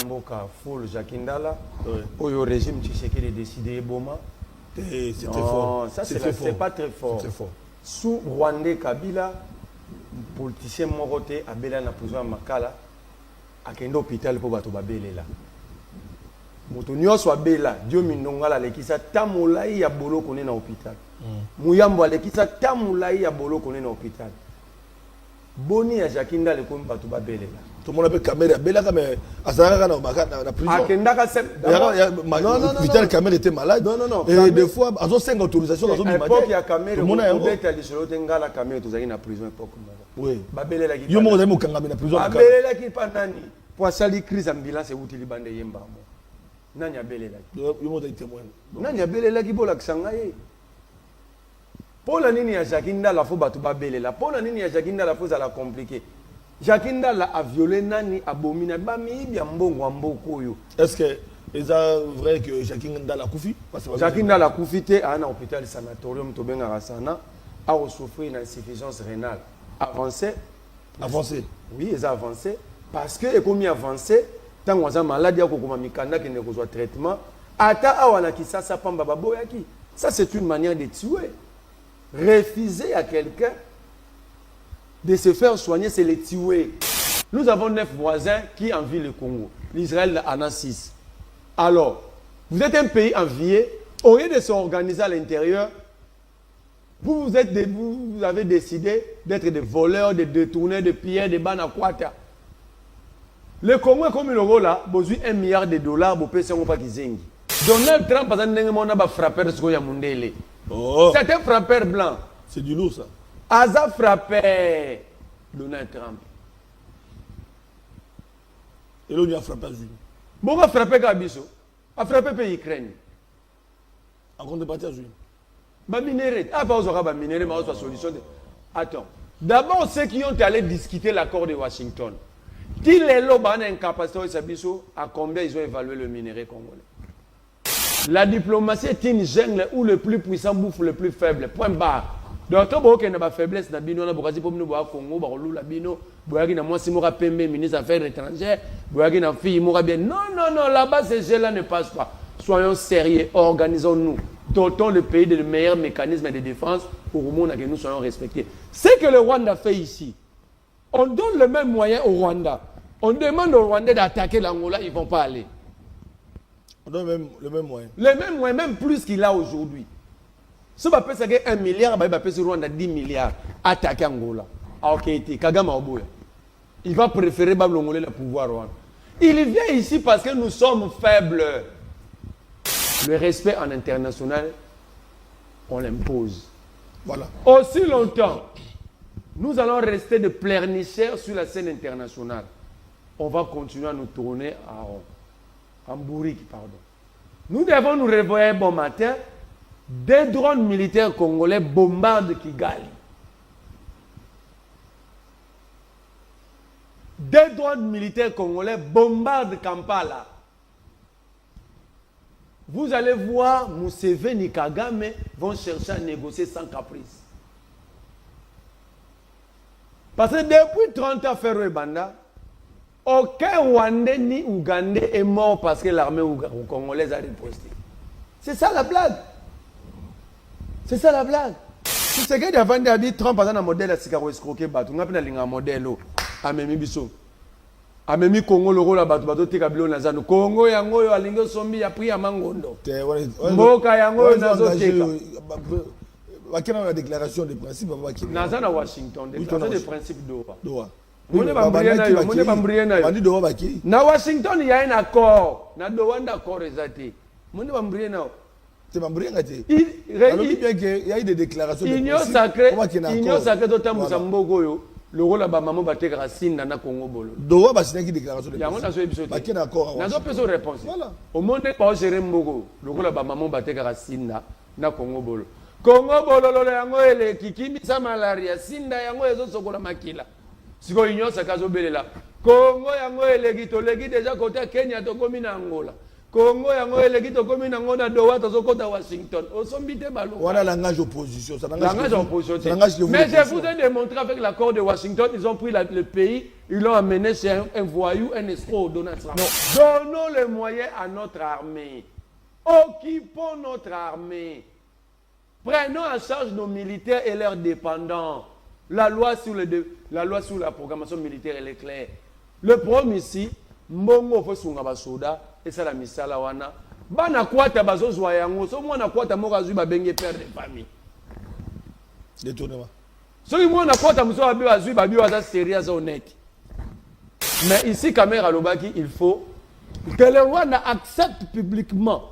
mboka full Jakindala au régime Tshisekedi décidé Boma. C'est très fort. Ça c'est pas très fort. Sous Rwandais Kabila, politicien Moroté abela na prison Makala akende hôpital pour bato babelela. Moto nyonso abela Dio Mindongala lekisa tamolai ya bolo kone na hôpital. Muyambo lekisa tamolai ya bolo kone na hôpital. Boni ya Jakinda le kom bato babelela. Tout le monde appelle Kamel abela comme asaka na prison. Akendaka se Vital Kamel était malade. Non. Et des fois azo 5 autorisations azo bimate. Époque ya Kamel on beta lisolo tengala Kamel tozaki na prison époque moko. Oui. Babelela ki. Yo mo zali mo kanga na prison. Babelela ki pandani. Pour sali crise ambulance utili bande yemba mo. Nani abelela ki. Yo mo zali témoin. Nani abelela ki bola kisanga ye. Pona nini ya Jakinda la fo batu babelela. Pona nini ya Jakinda la fo za la compliqué. Jakinda la a violé nani abomina bami bien mbongo mboko yo. Est-ce que c'est vrai que Jakinda la koufi? Jakinda la koufi te à un hôpital sanatorium to benga rasana a souffrir une insuffisance rénale avancée. Oui, ils ont avancé parce que et comme avancé tant on a maladie ko koma mikanda qui ne reçoit traitement ata awana ki ça pamba baboyaki. Ça c'est une manière de tuer. Refuser à quelqu'un de se faire soigner, c'est les tuer. Nous avons 9 voisins qui envient le Congo. L'Israël en a 6. Alors, vous êtes un pays envié. Au lieu de s'organiser à l'intérieur, vous avez décidé d'être des voleurs, de détourneurs, de pilleurs, de banakwata. Le Congo est comme le rôle là, besoin $1 milliard pour payer son pakizengi. Donald Trump, par exemple, a frappé ce qu'il y a mondélé. C'est un frappeur blanc. C'est du lourd ça. Aza frappé Donald Trump. Et l'on y a frappé à Jules. Bon, a frappé Gabiso. A frappé pays Ukraine. En contrepartie à Jules. Ba minéré. Ah, pas aux ba minéré, mais aux solution. Attends. D'abord, ceux qui ont allé discuter l'accord de Washington. Qui les lobes en incapacité à combien ils ont évalué le minerai congolais. La diplomatie est une jungle où le plus puissant bouffe le plus faible. Point barre. Donc, il y a une faiblesse dans le Congo, il y a moi, si je suis ministre des Affaires étrangères, il y a une fille, non, là-bas, ces gens-là ne passent pas. Soyons sérieux, organisons-nous. Dotons le pays de meilleurs mécanismes de défense pour que nous soyons respectés. Ce que le Rwanda fait ici, on donne le même moyen au Rwanda. On demande au Rwandais d'attaquer l'Angola, ils ne vont pas aller. On donne le même moyen. Le même moyen, même plus qu'il a aujourd'hui. Si on peut faire 1 milliard, on peut faire Rwanda 10 milliards. Attaquer Angola. Ok, Kagame Oboya. Il va préférer Bablongolé le pouvoir Rwanda. Il vient ici parce que nous sommes faibles. Le respect en international, on l'impose. Voilà. Aussi longtemps, nous allons rester de pleurnicheurs sur la scène internationale. On va continuer à nous tourner en bourrique, pardon. Nous devons nous réveiller bon matin. Des drones militaires congolais bombardent Kigali. Des drones militaires congolais bombardent Kampala. Vous allez voir, Museveni et Kagame vont chercher à négocier sans caprice. Parce que depuis 30 ans, Ferro et Banda, aucun Rwandais ni Ougandais est mort parce que l'armée congolaise a riposté. C'est ça la blague. C'est ça la blague. C'est ce que Davande a dit, Trump a un modèle à Sikaro escroqué, on a un modèle à Memi Bisso. A Memi Congo, le rôle à Bato Tekabilo Nazano. Congo, Yango, Alingo Sombi, a pris à Mangondo. Mboka, Yango, Nazo Teka. Quelle est la déclaration de principe Nazana à Washington, déclaration de principe Doha. Na Washington, il y a un accord. Na Doha, un accord exact. C'est pas brillant. Il y a eu des déclarations de principe. Union sacrée d'autant Moussambogo. Le rôle de maman batte racine dans le Congo bolo. Doha ba signé déclaration de principe. Il y a un épisode. Ba qui d'accord. Na zo peso réponse. Au monde pas gérer Mbogo. Le rôle de maman batte racine dans le Congo bolo. Congo bolo lo yango ele kikimi sa malaria sinda yango ezo sokola makila. Siko union sacrée zo belela. Congo yango ele gitolegi déjà côté Kenya to komi na Angola. Congo yango eleki to komi nango na dowa to kota Washington. Osombite balo. Voilà langage opposition, ça langage opposition. Mais je vous ai démontré avec l'accord de Washington, ils ont pris le pays, ils l'ont amené chez un voyou, un escroc, Donald Trump. Donnons les moyens à notre armée. Occupons notre armée. Prenons en charge nos militaires et leurs dépendants. La loi sur la programmation militaire, elle est claire. Le problème ici, mbongo faut sunga basoda et ça la misala wana. Bana kwata bazozwa yango, so mwana kwata moka zui babenge père de famille. Détournement. So mwana kwata muso babi bazui babi waza sérieux honnête. Mais ici Kamera Lobaki, il faut que le Rwanda accepte publiquement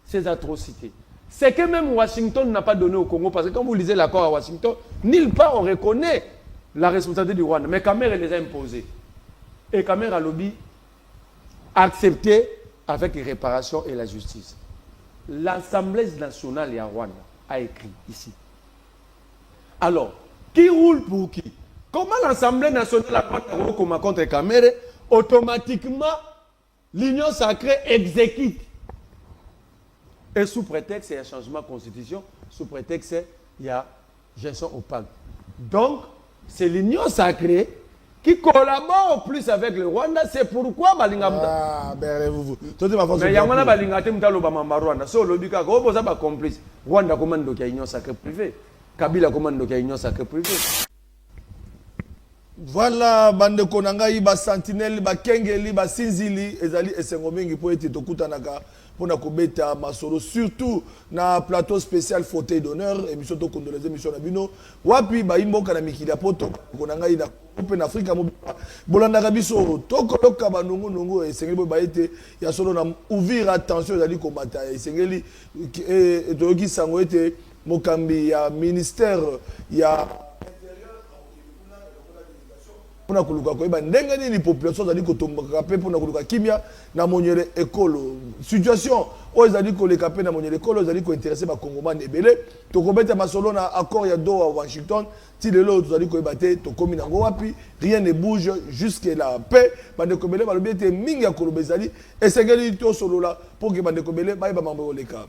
ces atrocités. C'est que même Washington n'a pas donné au Congo, parce que quand vous lisez l'accord à Washington, nulle part on reconnaît la responsabilité du Rwanda. Mais Kamera les a imposés. Et Kamera Lobby a accepté avec les réparations et la justice. L'Assemblée nationale à Rwanda a écrit ici. Alors, qui roule pour qui? Comment l'Assemblée nationale a Rwanda contre Kamera, automatiquement, l'Union sacrée exécute. Et sous prétexte, il y a changement de constitution, sous prétexte, il y a gestion opaque. Donc, c'est l'Union sacrée qui collabore plus avec le Rwanda. C'est pourquoi Balinga. Ah, ben vous. Mais il y a un Balinga Rwanda. So, le Bika, comment ça va complice? Rwanda commande qu'il y a union sacrée privée. Kabila commande qu'il y a union sacrée privée. Voilà, bande konanga ba sentinelle ba kengeli ba sinzili ezali esengomengi po ete tokutanaka pona kobeta masolo surtout na plateau spécial fauteuil d'honneur émission to condolence émission na bino wapi ba imboka na mikili poto konanga ina open Africa bolanda biso to koloka banungu nungu esengeli ba ete ya solo na ouvrir attention ezali komata esengeli to ki sango ete mokambi ya ministère ya pona kuluka ko ndenge nini population zali kotomboka pe pona kuluka kimia na monyele ekolo situation o ezali koleka pe na monyele ekolo ezali ko intéresser ba kongomani ebele to kobeta masolo na accord ya Doha Washington ti lelo tozali ko ebate to komi nango wapi rien ne bouge jusque la paix bande ko bele balobi ete mingi ya koloba ezali esengeli to solo la pour que bande ko bele ba mambo oleka.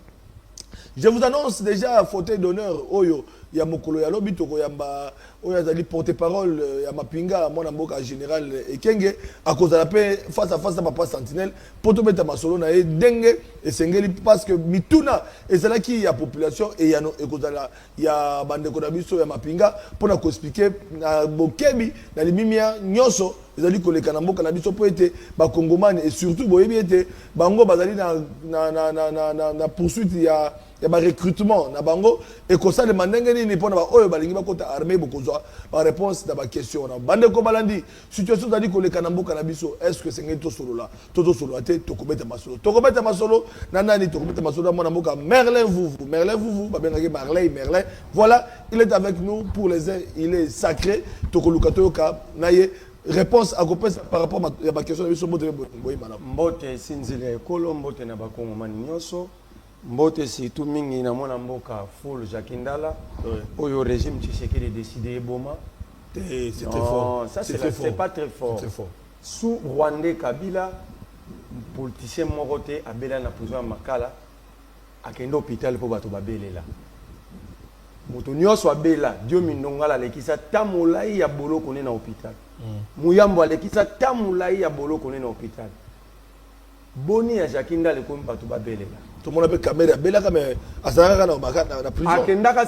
Je vous annonce déjà fauteuil d'honneur Oyo ya mokolo ya lobi toko yamba Oyo azali porte-parole ya mapinga mwana mboka général Ekenge à cause de la paix face à face à papa sentinelle poto beta masolo na e denge esengeli parce que mituna ezala ki ya population et ya no ekozala ya bande ko na biso ya mapinga pona ko expliquer na bokebi na limimia nyoso ezali koleka na mboka na biso po ete ba kongomani et surtout boyebi ete bango bazali na poursuite ya ba recrutement na bango et ko ça demande ngeni pona ba oyo balingi bakota armée bokozwa ba réponse na ba question na bande ko balandi situation zali koleka na mboka na biso est-ce que c'est ngeni to solo la to solo ate to kobeta masolo na nani to kobeta masolo mona mboka Merlin vous ba bengaki Merlin voilà il est avec nous pour les uns il est sacré to koluka to ka naye réponse à kopesa par rapport à ma question de mbote boyi madame mbote sinzile ekolo mbote na bakongomani nyoso mbote surtout mingi na mona mboka full Jakindala oyo régime Tshisekedi décidé boma c'est très fort ça c'est pas très fort sous Rwandais Kabila politicien moroté abela na prison Makala akendo hôpital po bato babelela moto nyoso abela dio mindongala lekisa tamolai ya boloko na hôpital muyambo alekisa tamolai ya boloko na hôpital boni ya Jakindala ko bato babelela tout le monde appelle caméra bela mais asara na prison akendaka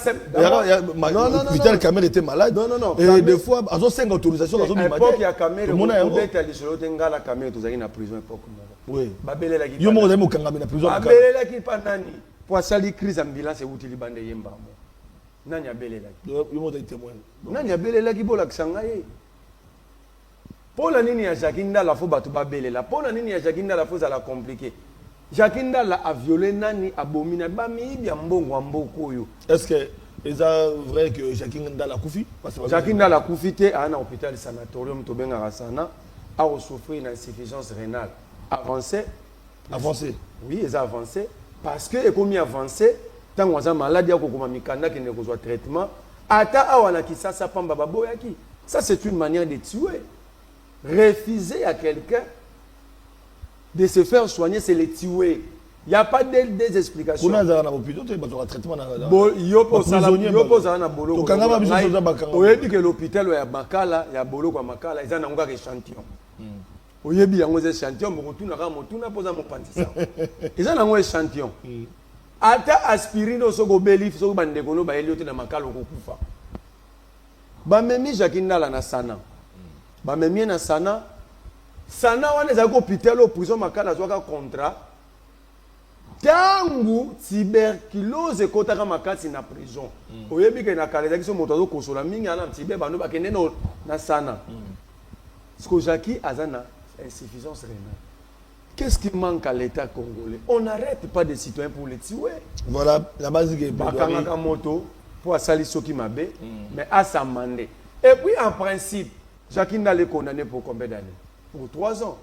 non Vital Caméra était malade non et des fois azo 5 autorisations azo mi époque ya caméra on beta lisolo tengala caméra tozaki na prison époque oui babelela ki yo mo zali mokangami na prison babelela ki panani pour sali crise ambulance utili bande yemba mo nani abelela yo mo zali témoin nani abelela ki bola kisanga ye Pona nini ya Jakindala fo bato babelela pona nini ya Jakindala fo za la compliqué Jakindala a violé nani abomina ba mibi ya mbongo mboko yo. Est-ce que c'est vrai que Jakindala kufi Jakindala kufi te à un hôpital sanatorium to benga rasana a souffrir une insuffisance rénale avancée. Oui, ils ont avancé parce que comme avancé tant on a maladie ko koma mikanda qui ne reçoit traitement ata awana kisasa pamba baboyaki. Ça c'est une manière de tuer. Refuser à quelqu'un de se faire soigner, c'est le tuer. Il n'y a pas des explications. Kuna za na hôpital to ba traitement na. Yo pose ça na bolo. To kangama biso so za bakanga. Oyebi que l'hôpital ya Makala, ya bolo kwa Makala, ils en ont un échantillon. Oyebi yango za échantillon, mo tuna ka mo tuna poza mo pantisa. Ils en ont un échantillon. Ata aspirine osoko belif soko bandeko no ba eliote na Makala okufa. Ba memi Jakindala na Sana. Ba memi na Sana. Sana wana za ko hôpital au prison Makala zwaka contrat. Tangu tuberculose kotaka makasi na prison. Oyebi ke na kaleza kiso moto azo kosola mingi ana tibe bano bakende na Sana. Parce Jackie azana insuffisance rénale. Qu'est-ce qui manque à l'État congolais? On n'arrête pas des citoyens pour les tuer. Voilà la base qui est bakanga moto pour asali soki mabe mais à s'amender. Et puis en principe, Jackie Ndala est condamné pour combien d'années? Pour 3 ans.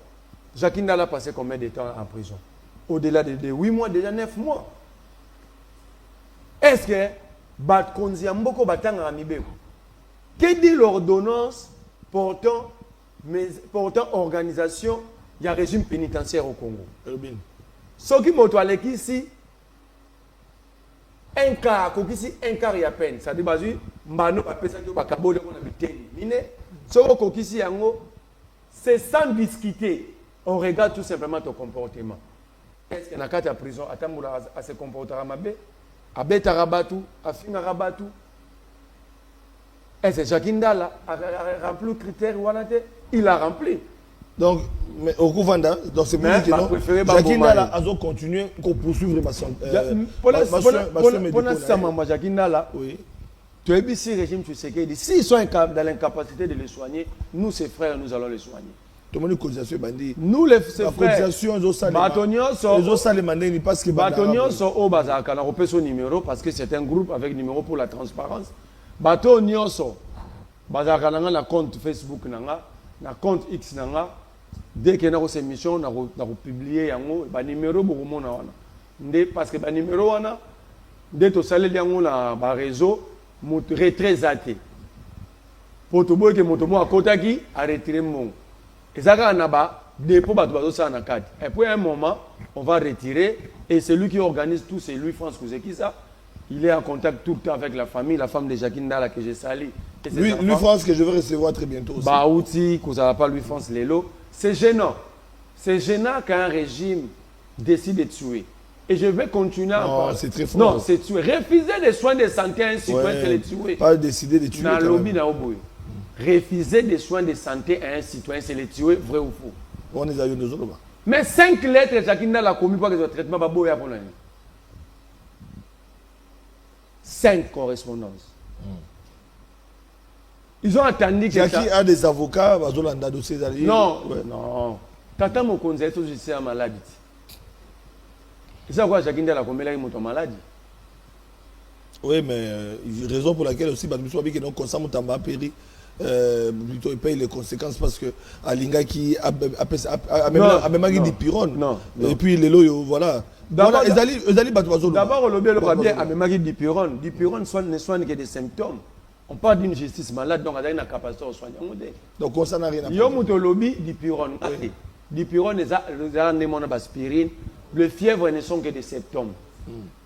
Jackie Ndala a passé combien de temps en prison? Au-delà de 8 mois, déjà 9 mois. Est-ce que Batkonzi Mboko Batanga Amibeko? Que dit l'ordonnance portant organisation du régime pénitentiaire au Congo? Ce qui m'a dit ici, un quart et à peine. Ça dit, c'est sans discuter. On regarde tout simplement ton comportement. Est-ce que dans la prison, à se comporter à Mabé, à Betarabatu, à Fingarabatu? Est-ce que Jackie Ndala a rempli le critère? Il a rempli. Donc, mais au Kouvanda, dans ce pays, Jackie Ndala a continué à poursuivre ma santé. Pour Jackie Ndala, tu as vu si le régime Tshisekedi, s'ils sont dans l'incapacité de les soigner, nous, ses frères, nous allons les soigner. Nous, les frères, parce que numéro, parce que c'est un groupe avec numéro pour la transparence. Bato Nyonso, bazaka na compte Facebook nanga, na compte X nanga, dès que na cette émission na publier yango ba numéro beaucoup mona wana. Ndé parce que ba numéro wana dès to saleli yango na ba réseau moto retrait zaté. Poto boy que moto mo akotaki a retirer mon. Ezaka na ba dépôt bato bazo sa na carte. Et puis à un moment, on va retirer et celui qui organise tout c'est lui France Kouzekisa. Il est en contact tout le temps avec la famille, la femme de Jackie Ndala que j'ai sali. Lui France que je vais recevoir très bientôt aussi. Baouti, Kouzala pas lui France Lelo. C'est gênant. C'est gênant qu'un régime décide de tuer. Et je vais continuer à en parler. C'est très fort. Non, c'est tuer. Refuser des soins de santé à un citoyen, c'est le tuer. Pas décider de tuer. Refuser des soins de santé à un citoyen, c'est le tuer, vrai ou faux. On est à nous autres. Mais 5 lettres, Jackie Ndala a commis pour que ce traitement va boire pour l'année. 5 correspondances. Ils ont attendu que Jackie a des avocats, dossier. Non, non. Tata Mokonza est aussi un malade. C'est ça quoi Jackie Ndala a commis là, il est malade. Oui, mais raison pour laquelle aussi, parce que nous avons constamment péri. Plutôt il paye les conséquences parce que Alinga qui a même dit Piron et puis les loyaux voilà d'abord le bien a même dit Piron ne soigne que des symptômes. On parle d'une justice malade donc elle a une capacité de soigner donc ça n'a rien à voir. Yo lobby dit Piron les aspirine, le fièvre ne sont que des symptômes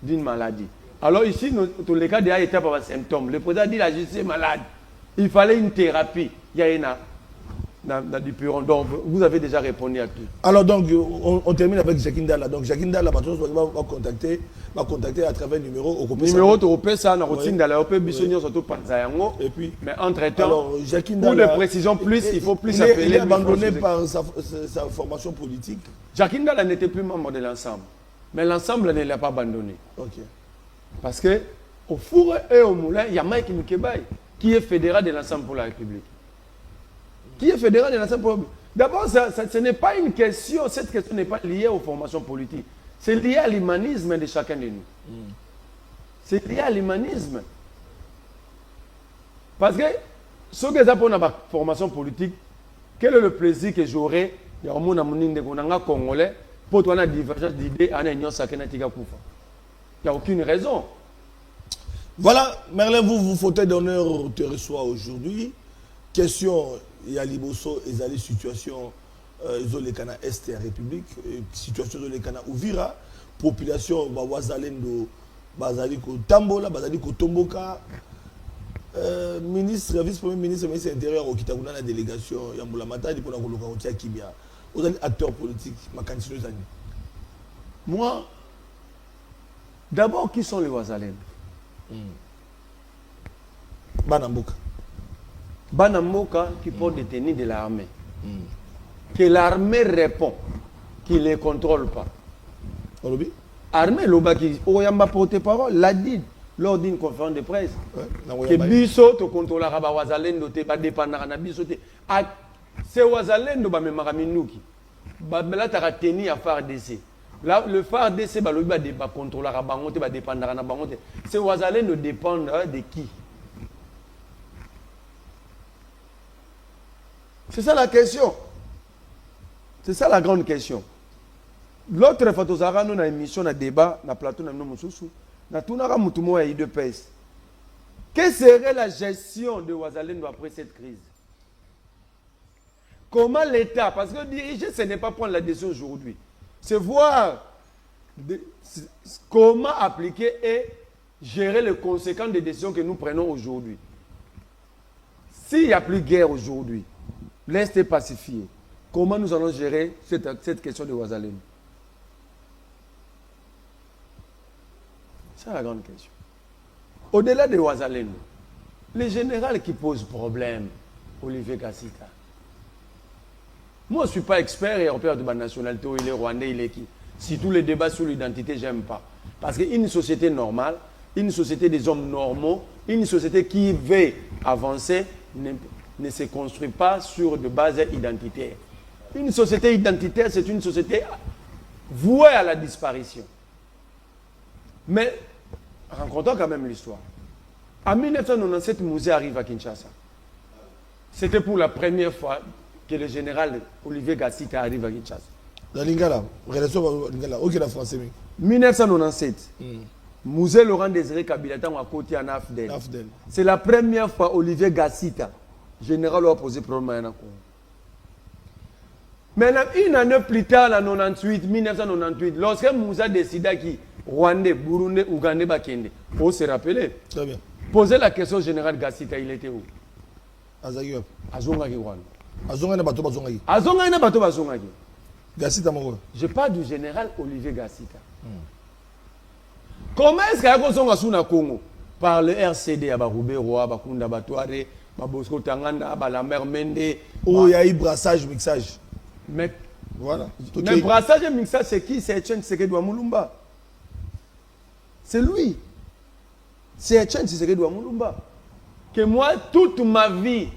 d'une maladie. Alors ici dans les cas déjà étape par symptômes le président dit la justice est malade. Il fallait une thérapie. Il y a une du Puron. Donc, vous avez déjà répondu à tout. Alors, donc, on termine avec Jackie Ndala. Donc, Jackie Ndala, va contacter à travers le numéro. Numéro, tu peux ça, et puis, mais entre-temps, pour de précision plus, il faut plus appeler. Il est abandonné par sa formation politique. Jackie Ndala n'était plus membre de l'ensemble. Mais l'ensemble ne l'a pas abandonné. Ok. Parce que, au four et au moulin, il y a Mike Moukebaï. Qui est fédéral de l'ensemble pour la République? Qui est fédéral de l'ensemble pour la République? D'abord, ce n'est pas une question, cette question n'est pas liée aux formations politiques. C'est lié à l'humanisme de chacun de nous. C'est lié à l'humanisme. Parce que, ce que pour la formation politique, quel est le plaisir que j'aurais, il y a un monde congolais, pour toi, une divergence d'idées, il n'y a aucune raison. Voilà, Merlin, vous fauteuil d'honneur te reçoit aujourd'hui. Question, il y a Liboso et la situation ils ont les canaux Est et République, situation de les canaux Ouvira, population Wazalendo, Bazaliko Tambola, Bazaliko Tomboka, ministre, vice-premier ministre, ministre intérieur, au Kitabuna, la délégation, Yamboula Mata, pour la Koloka Kimia, aux acteurs politiques, ma candidature. Moi, d'abord, qui sont les Wazalendo? Banamboka. Banamboka qui porte des tenues de l'armée. Que l'armée répond, qu'il ne les contrôle pas. Armée Loba qui Oyamba porte-parole l'a dit lors d'une conférence de presse. Que biso to contrôlera ba Wazalendo te ba dépendra na biso te. C'est Wazalendo ba memara minuki. Ba mela ta tenir à phare DC. Là le phare DC ba loba de ba contrôlera bango te ba dépendra na bango te. C'est Wazalendo dépend de qui? C'est ça la question. C'est ça la grande question. L'autre fois, nous avons une émission, un débat, un plateau, nous avons un IDPS. Quelle serait la gestion de Wazalendo après cette crise? Comment l'État, parce que diriger, ce n'est pas prendre la décision aujourd'hui, c'est voir comment appliquer et gérer les conséquences des décisions que nous prenons aujourd'hui. S'il n'y a plus de guerre aujourd'hui, l'Est est pacifié. Comment nous allons gérer cette question de Wazalendo? C'est la grande question. Au-delà de Wazalendo, le général qui pose problème, Olivier Gassita. Moi, je ne suis pas expert et repère de ma nationalité, il est rwandais, il est qui. Si tous les débats sur l'identité, je n'aime pas. Parce qu'une société normale, une société des hommes normaux, une société qui veut avancer, ne se construit pas sur de bases identitaires. Une société identitaire, c'est une société vouée à la disparition. Mais, rencontrons quand même l'histoire. En 1997, Mouzé arrive à Kinshasa. C'était pour la première fois que le général Olivier Gassita arrive à Kinshasa. La Lingala, relation Lingala, ok la français. 1997. Mouzé Laurent Désiré Kabila à côté en Afdel. C'est la première fois Olivier Gassita, général, a posé problème à Congo. Maintenant, une année plus tard, en 1998, lorsque Moussa décida qui Rwandais, Burundais, Ougandais, Bakende, il faut se rappeler. Très bien. Poser la question au général Gassita, il était où? Azagio. Azongaki Rwanda. Azongaki Bato Bazongaki. Azongaki Bato Bazongaki. Gassita Moro. Je parle du général Olivier Gassita. Comment est-ce qu'il y a un Songa Congo? Par le RCD, à Baroubero, à Bakunda Batouare, à Bosco Tanganda, à Lambert Mende. Oh, il y a eu brassage, mixage. Mais voilà. Mais brassage et mixage, c'est qui? C'est Etienne Tshisekedi Mulumba. C'est lui. C'est Etienne Tshisekedi Mulumba. Que moi, toute ma vie,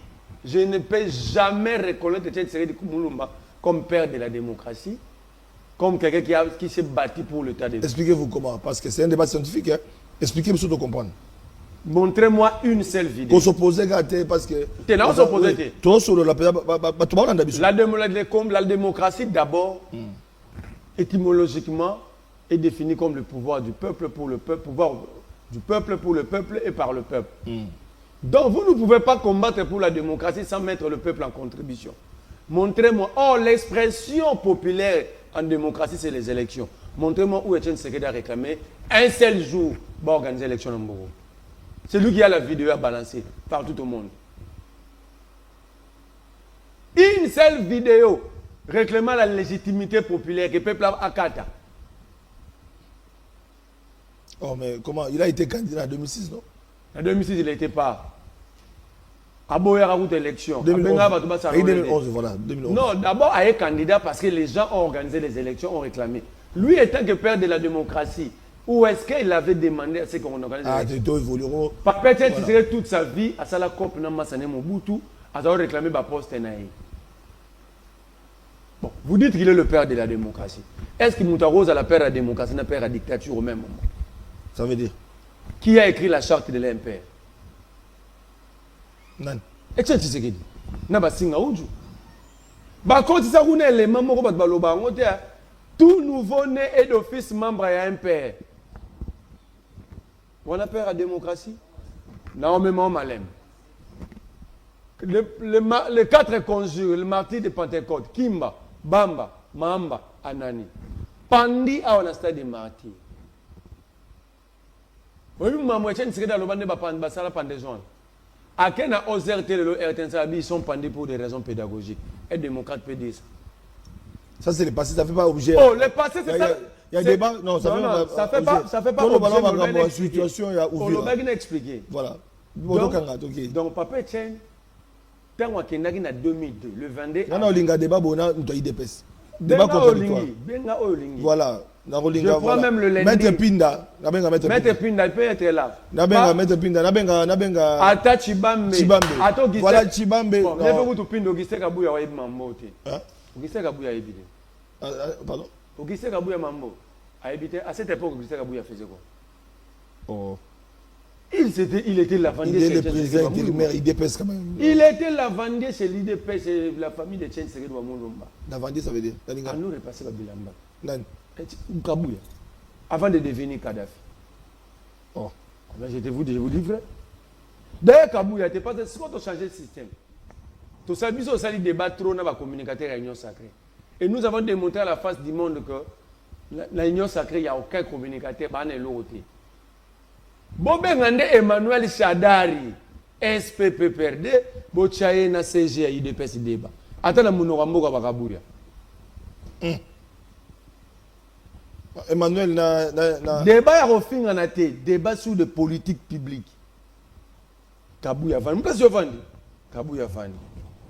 je ne peux jamais reconnaître Etienne Tshisekedi Mulumba comme père de la démocratie, comme quelqu'un qui s'est battu pour l'état de droit. Expliquez-vous comment, parce que c'est un débat scientifique. Hein? Expliquez-moi ce que vous comprenez. Montrez-moi une seule vidéo. Qu'on s'opposait parce que... On s'opposait. La démocratie, d'abord, étymologiquement, est définie comme le pouvoir du peuple pour le peuple, pouvoir du peuple pour le peuple et par le peuple. Donc, vous ne pouvez pas combattre pour la démocratie sans mettre le peuple en contribution. Montrez-moi. Or, l'expression populaire en démocratie, c'est les élections. Montrez-moi où Etienne Tshisekedi a réclamé un seul jour pour organiser l'élection en Mboro. C'est lui qui a la vidéo à balancer partout au monde. Une seule vidéo réclamant la légitimité populaire que le peuple a Kata. Oh, mais comment? Il a été candidat en 2006, non? En 2006, il n'était pas. À Boyara, route élection. 2011, voilà. 2011. Non, d'abord, il est candidat parce que les gens ont organisé les élections, ont réclamé. Lui étant que père de la démocratie, où est-ce qu'il avait demandé à ce qu'on organise les élections? Peut-être qu'il serait toute sa vie à la COP, Mobutu, à réclamer le poste. Bon, vous dites qu'il est le père de la démocratie. Est-ce que Moutarouz a la père de la démocratie, n'a père de la dictature au même moment? Ça veut dire? Qui a écrit la charte de l'Empire? Non. Et tu sais dit? N'a singa uju. Bah quand ça roule les membres de baloba, tout nouveau né est d'office membre à un père. On a peur à la démocratie? Non, mais moi, malem. Les 4 conjures, le martyr de Pentecôte, Kimba, Bamba, Mamba, Anani. Pandi à un stade de martyr. Oui, maman, tu sais que dans le bande de Basala pendaison. À quel a osé le RTNSAB, ils sont pendus pour des raisons pédagogiques. Et démocrate peut dire ça. Ça, c'est le passé, ça ne fait pas objet. Oh, le passé, c'est ça. Il y a débat. Non, ça fait pas. Ça fait pas objet. La situation, il y a ouvert. On l'a expliqué. Voilà. Donc, papa Etienne, tant qu'on a en 2002, le 22. Non, non, il débat, on a une IDPS. Débat contradictoire. Voilà. Je crois même le lundi. Maître Pinda. Maître Pinda, il peut être là. Maître Pinda. Ata Chibambe. Voilà Chibambe. Bon, mais vous tout Pinda, Auguste Kabouya wa mambo te. Auguste Kabouya ebité. Pardon. Auguste Kabouya mambo. A ebité. À cette époque, Auguste Kabouya faisait quoi? Oh. Il était la vendée chez le président intérimaire IDPS quand même. Il était la vendée chez l'IDPS, c'est la famille de Tchen Sekedi Wamulumba. La vendée, ça veut dire? À nous repasser à Bilamba. Non. Kabouya. Avant de devenir Kadhafi. Oh. Je vous dis vrai. D'ailleurs, Kabouya n'était pas. C'est quoi tu as changé le système? Tu as vu ça, il débat trop dans la communicateur à l'Union sacrée. Et nous avons démontré à la face du monde que l'Union sacrée, il n'y a aucun communicateur. Il n'y a l'autre. Bobengande Emmanuel Chadari, SPPPRD, Bochaye na CG IDPS débat. Attends la Mounorambo Kabouya. Emmanuel na débat à refin en athée, débat sur de politique publique. Kabouya Fandi, qu'est-ce que tu Fandi? Kabouya Fandi.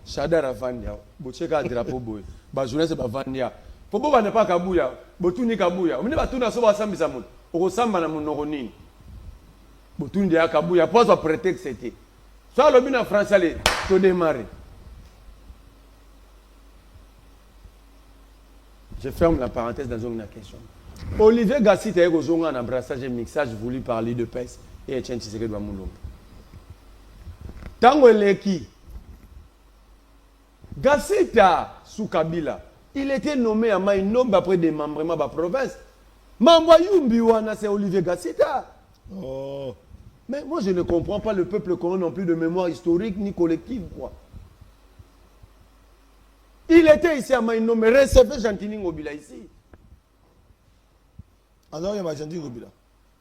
Chadar Fandi, Bocheka drapeau boy. Ba journaliste ba Fandi. Popo ba ne pas Kabouya, Botuni Kabouya. On ne va tout na so ba sambisa moun. Okosamba na munoronini. Botuni ya Kabouya, pas un prétexte c'était. Soit le bin en France allez, tout démarrer. Je ferme la parenthèse dans une question. Olivier Gassit a eu un embrassage et mixage voulu parler de PES et Etienne Tshisekedi Wamulumba. Tango Leki, Gassita sous Kabila, il était nommé à Maïnombe après démembrement de la province. Mamboyumbi wana c'est Olivier Gassita. Oh. Mais moi je ne comprends pas le peuple qu'on a non plus de mémoire historique ni collective quoi. Il était ici à Maïnombe, recevait Gentini Ngobila ici. Alors il y a Gentini Ngobila.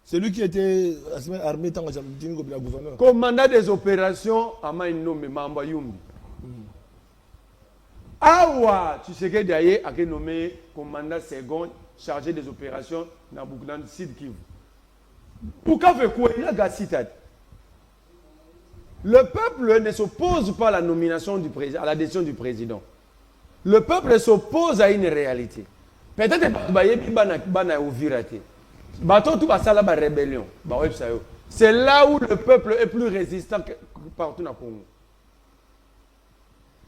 C'est lui qui était armé tant que Gentini Ngobila gouverneur. Commandant des opérations à Maïnombe, Mamboyumbi. Awa, tu sais que d'ailleurs, a été nommé commandant second chargé des opérations dans le Sud Kivu. Pourquoi fait quoi? Il a Gassita. Le peuple ne s'oppose pas à la nomination du président, à la décision du président. Le peuple s'oppose à une réalité. Peut-être que rébellion. C'est là où le peuple est plus résistant que partout dans le Congo.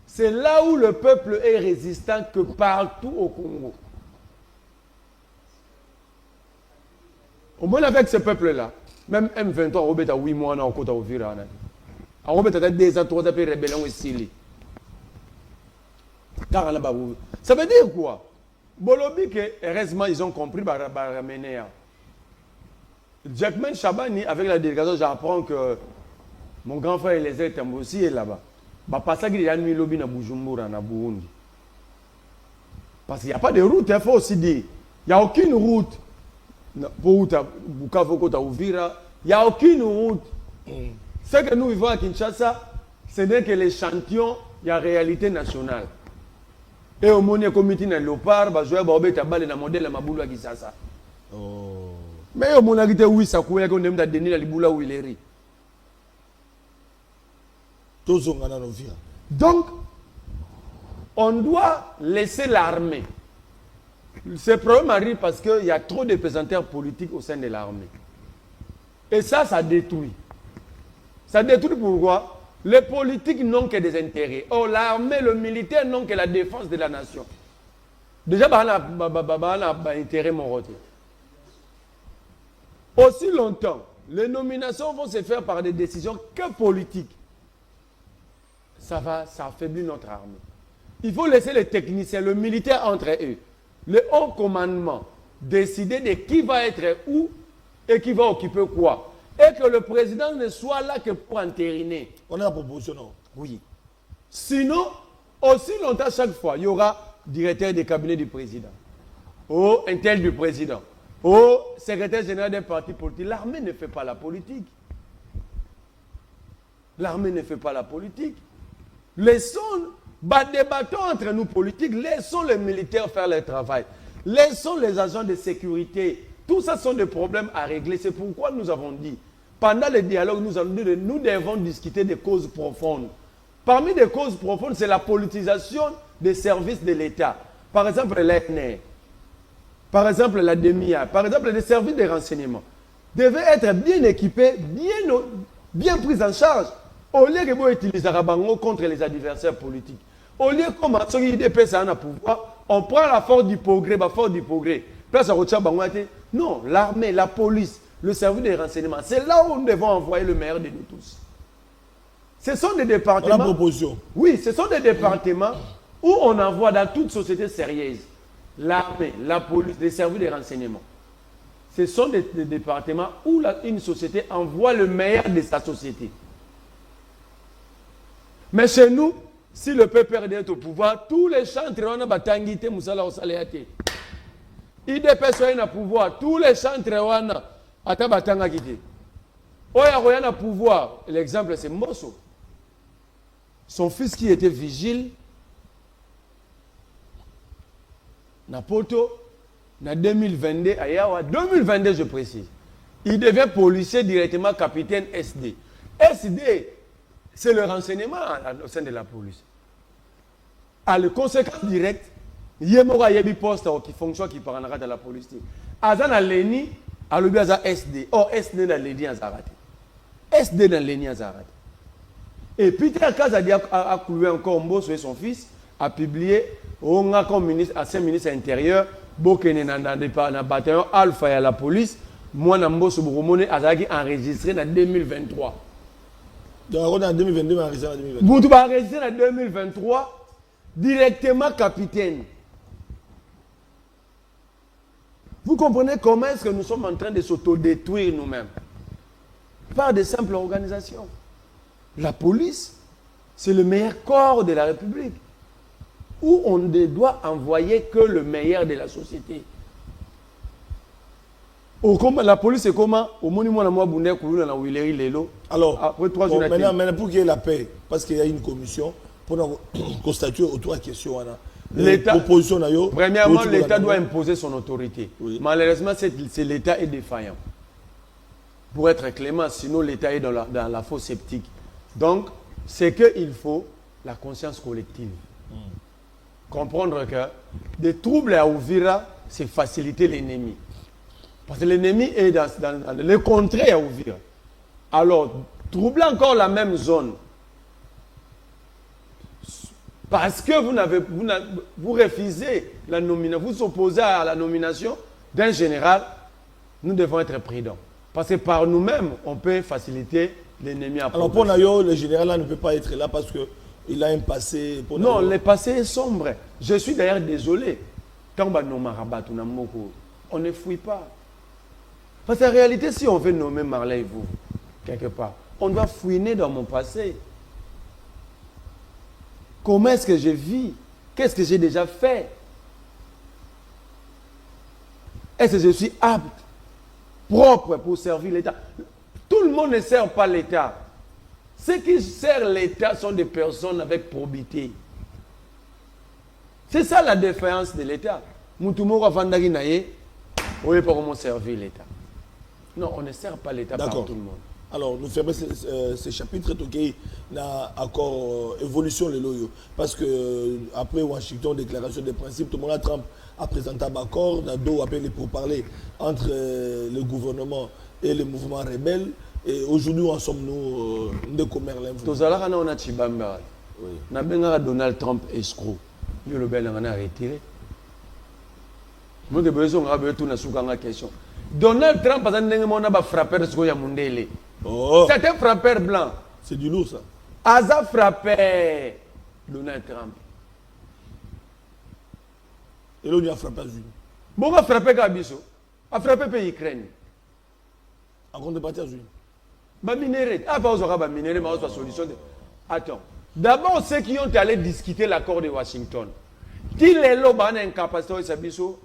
C'est là où le peuple est résistant que partout au Congo. Au moins avec ce peuple-là, même M23, on a 8 mois dans le côté au Vira. On a peut-être 2 ans, 3 ans, rébellion ici. Ça veut dire quoi? Bolobi que heureusement ils ont compris Baramenea. Jackman Chabani avec la délégation, j'apprends que mon grand frère Eliezer Tambossi est là-bas. Parce qu'il y a nuit lobby na Bujumbura na Burundi. Parce qu'il n'y a pas de route, il faut aussi dire. Il n'y a aucune route pour Bukavu Kota Uvira. Il n'y a aucune route. Ce que nous vivons à Kinshasa, ce n'est que l'échantillon de la réalité nationale. Et au moment où comité na Léopard, bah jouer bah tabale na modèle ma boulou à Kinshasa. Oh. Mais au moment où oui ça couille qu'on aime ta donner la liboula où il est ri. Donc, on doit laisser l'armée. Ce problème arrive parce qu'il y a trop de représentants politiques au sein de l'armée. Et ça détruit. Ça détruit pourquoi? Les politiques n'ont que des intérêts. Or, l'armée, le militaire n'ont que la défense de la nation. Déjà, il y a un intérêt moroté. Aussi longtemps, les nominations vont se faire par des décisions que politiques. Ça affaiblit notre armée. Il faut laisser les techniciens, le militaire entre eux, le haut commandement, décider de qui va être où et qui va occuper quoi. Et que le président ne soit là que pour entériner. On a la proposition, non? Oui. Sinon, aussi longtemps, chaque fois, il y aura directeur des cabinets du président, au intel du président, au secrétaire général d'un parti politique. L'armée ne fait pas la politique. L'armée ne fait pas la politique. Débattons entre nous politiques, laissons les militaires faire leur travail. Laissons les agents de sécurité. Tout ça sont des problèmes à régler. C'est pourquoi nous avons dit, pendant le dialogue, nous devons discuter des causes profondes. Parmi les causes profondes, c'est la politisation des services de l'État. Par exemple, l'ENR, par exemple la DEMIA, par exemple les services de renseignement, devaient être bien équipés, bien pris en charge. Au lieu de utiliser Rabango contre les adversaires politiques. Au lieu de commencer à IDPS à pouvoir, on prend la force du progrès, Place à non, l'armée, la police, le service de renseignement, c'est là où nous devons envoyer le meilleur de nous tous. Ce sont des départements. La proposition. Oui, ce sont des départements où on envoie dans toute société sérieuse l'armée, la police, les services de renseignement. Ce sont des départements où une société envoie le meilleur de sa société. Mais chez nous, si le PPRD est au pouvoir, tous les chantres ont batangité Moussala Osaléate. IDPS est au pouvoir, tous les chantres ont batangité. Oya Royan a pouvoir, l'exemple c'est Mosso. Son fils qui était vigile, Napoto, en 2022, 2022 je précise, il devient policier directement capitaine SD. SD, c'est le renseignement au sein de la police. À la conséquence directe, il y a un poste qui fonctionne qui parle dans la police. Azan a l'ENI, à l'objet à SD. Or, SD dans l'ENI à Zarate. SD dans l'ENI à Zarate. Et Peter Kazadi a cloué encore Mbo sur son fils, a publié, on a comme ministre, à ministre intérieur, Bokene dans le bataillon Alpha et à la police, moi, Nambo Sobromone, Azagi enregistré en 2023. Donc, en 2022, mais enregistré en 2023. Vous avez enregistré en 2023, directement capitaine. Vous comprenez comment est-ce que nous sommes en train de s'autodétruire nous-mêmes? Par de simples organisations. La police, c'est le meilleur corps de la République. Où on ne doit envoyer que le meilleur de la société. La police, c'est comment? Au monument de Mouabouné, Koulouna, la Willery, Lelo. Alors, après 3 bon, jours, maintenant, pour qu'il y ait la paix, parce qu'il y a une commission, pour constater autour de la question, l'État, premièrement, l'État doit imposer son autorité. Oui. Malheureusement, l'État est défaillant. Pour être clément, sinon l'État est dans la fausse sceptique. Donc, c'est qu'il faut la conscience collective. Comprendre que des troubles à Ouvira, c'est faciliter l'ennemi. Parce que l'ennemi est dans le contraire à Ouvira. Alors, troubler encore la même zone. Parce que vous refusez la nomination, vous opposez à la nomination d'un général, nous devons être prudents. Parce que par nous-mêmes, on peut faciliter l'ennemi à progresser. Alors pour Nayo, le général là ne peut pas être là parce qu'il a un passé... Non, le passé est sombre. Je suis d'ailleurs désolé. Quand on ne fouille pas. Parce qu'en réalité, si on veut nommer Marley et vous, quelque part, on doit fouiner dans mon passé. Comment est-ce que je vis? Qu'est-ce que j'ai déjà fait? Est-ce que je suis apte, propre pour servir l'État? Tout le monde ne sert pas l'État. Ceux qui servent l'État sont des personnes avec probité. C'est ça la défaillance de l'État. Moutoumoro Vandari Naye, on ne peut pas comment servir l'État. Non, on ne sert pas l'État par tout le monde. Alors, nous fermons ce chapitre qui n'a encore évolution le loyo. Parce que après Washington, déclaration de principe, tout le monde Trump a présenté un accord, d'où appelé pour parler entre le gouvernement et le mouvement rebelle. Et aujourd'hui, où en sommes-nous de commerce? Tout à l'heure, on a Chibamba. On a Donald Trump escroc. Lui, le bel, on a retiré. Nous avons besoin de tout la question. Donald Trump a frappé de ce qu'il y a Mundele. C'est un frappeur blanc. C'est du lourd, ça. Asa frappé Donald Trump. Et là, on a frappé à Zuni. Bon, a frappé Gabiso. A frappé l'Ukraine. En contrepartie à Zuni. Bah, minéré. Ah, pas aux minéré, mais aux solutions. Attends. D'abord, ceux qui ont allé discuter l'accord de Washington. Qui les lots ont une capacité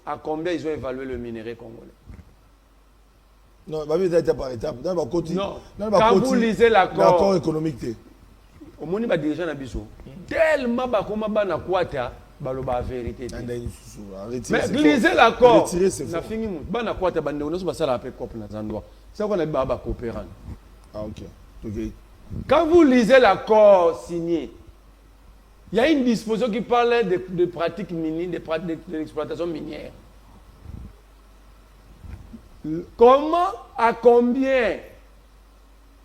à combien ils ont évalué le minerai congolais? Non, bah, mais ça par étape. Non, quand vous lisez l'accord économique, au monde va diriger Nabiso. Tellement bakoma bana kwata baloba vérité. Mais lisez l'accord. Na fini mu bana kwata bande on so basala pe cop na zandwa. C'est qu'on a baba coopérant. Ah OK. OK. Quand vous lisez l'accord signé, il y a une disposition qui parle de pratiques minières, de l'exploitation minière. Comment, à combien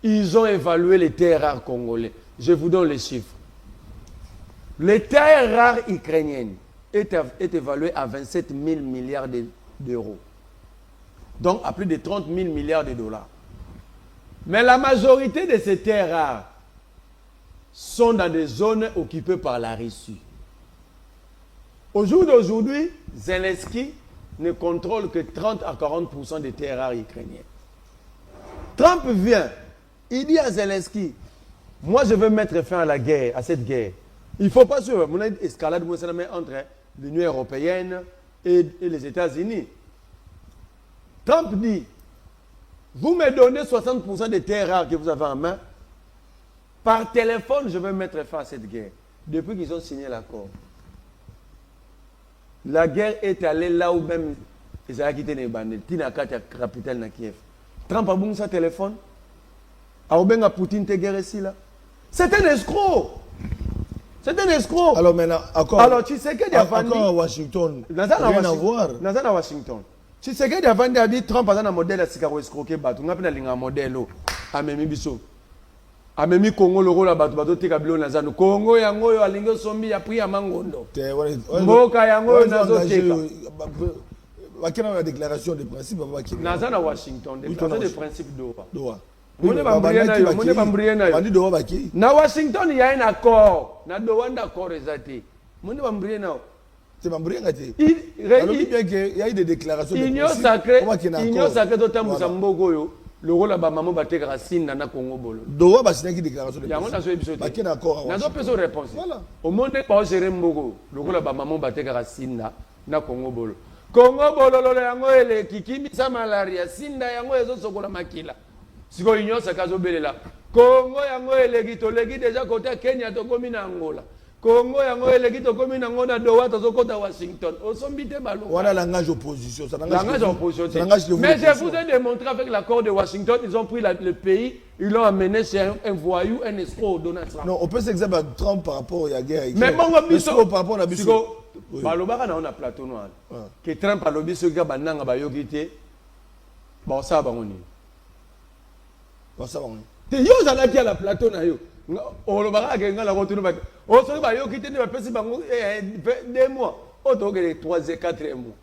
ils ont évalué les terres rares congolais? Je vous donne les chiffres. Les terres rares ukrainiennes est évaluées à 27 000 milliards d'euros. Donc à plus de 30 000 milliards de dollars. Mais la majorité de ces terres rares sont dans des zones occupées par la Russie. Au jour d'aujourd'hui, Zelensky ne contrôle que 30 à 40% des terres rares ukrainiennes. Trump vient, il dit à Zelensky, moi je veux mettre fin à la guerre, à cette guerre. Il ne faut pas sur mon escalade entre l'Union européenne et les États-Unis. Trump dit, vous me donnez 60% des terres rares que vous avez en main, par téléphone je veux mettre fin à cette guerre. Depuis qu'ils ont signé l'accord. La guerre est allée là où même ils ont quitté les bandes. Tinaka, la capitale de Kiev. Trump a bon sa téléphone. A Poutine te guerre ici là. C'est un escroc. C'est un escroc. Alors maintenant, alors tu sais qu'il y a encore à Washington. Rien à voir. Dans à Washington. Tu sais qu'il y a dit Trump a un modèle à Sikaro escroqué. On a un modèle à Memi Bisso. A Memi Congo le rôle à Bato Tekabilo Nazano. Congo yango yo alingo sombi ya pri ya mangondo. Mboka yango yo nazoteka. Bakena la déclaration de principe Nazana Washington, déclaration de principe Doha. Doha. Na Washington il y a un accord. Na Doha d'accord exacté. Mone bambriye na. C'est bambriye ngati. Il y a eu des déclarations de principe. Union sacrée totambusa mboko yo. Le rôle de maman bateka racinda na Congo bolo. Doha basina qui déclaration de principe. Yango na so ebiso. Bakena accord. Na so peso réponse. Voilà. Au monde pas gérer mboko. Le rôle de maman bateka racinda na Congo bolo. Congo bololo yango ele kikimi sa malaria sinda yango ezo sokola makila. Siko union sakazo belela. Congo yango ele gitolegi déjà côté Kenya to komi na Angola. Congo yango ele gito komi na Angola Doha to kota Washington. Osombite balo. Voilà langage opposition, ça langage opposition. Mais je vous ai démontré avec l'accord de Washington, ils ont pris le pays, ils l'ont amené chez un voyou, un escroc Donald Trump. Non, on peut s'examiner à Trump par rapport à la guerre. Mais mon biso par rapport à biso. Balobaka na on a plateau noir. Que Trump a lobby ce gars bananga ba yokité. Bon ça ba ngoni. Bon ça ba ngoni. Te yo zala ki la plateau na yo. O lobaka ke ngala ko tunu ba. O so ba yokité ne ba pesi bango 2 mois. O to ke 3 et 4 mois.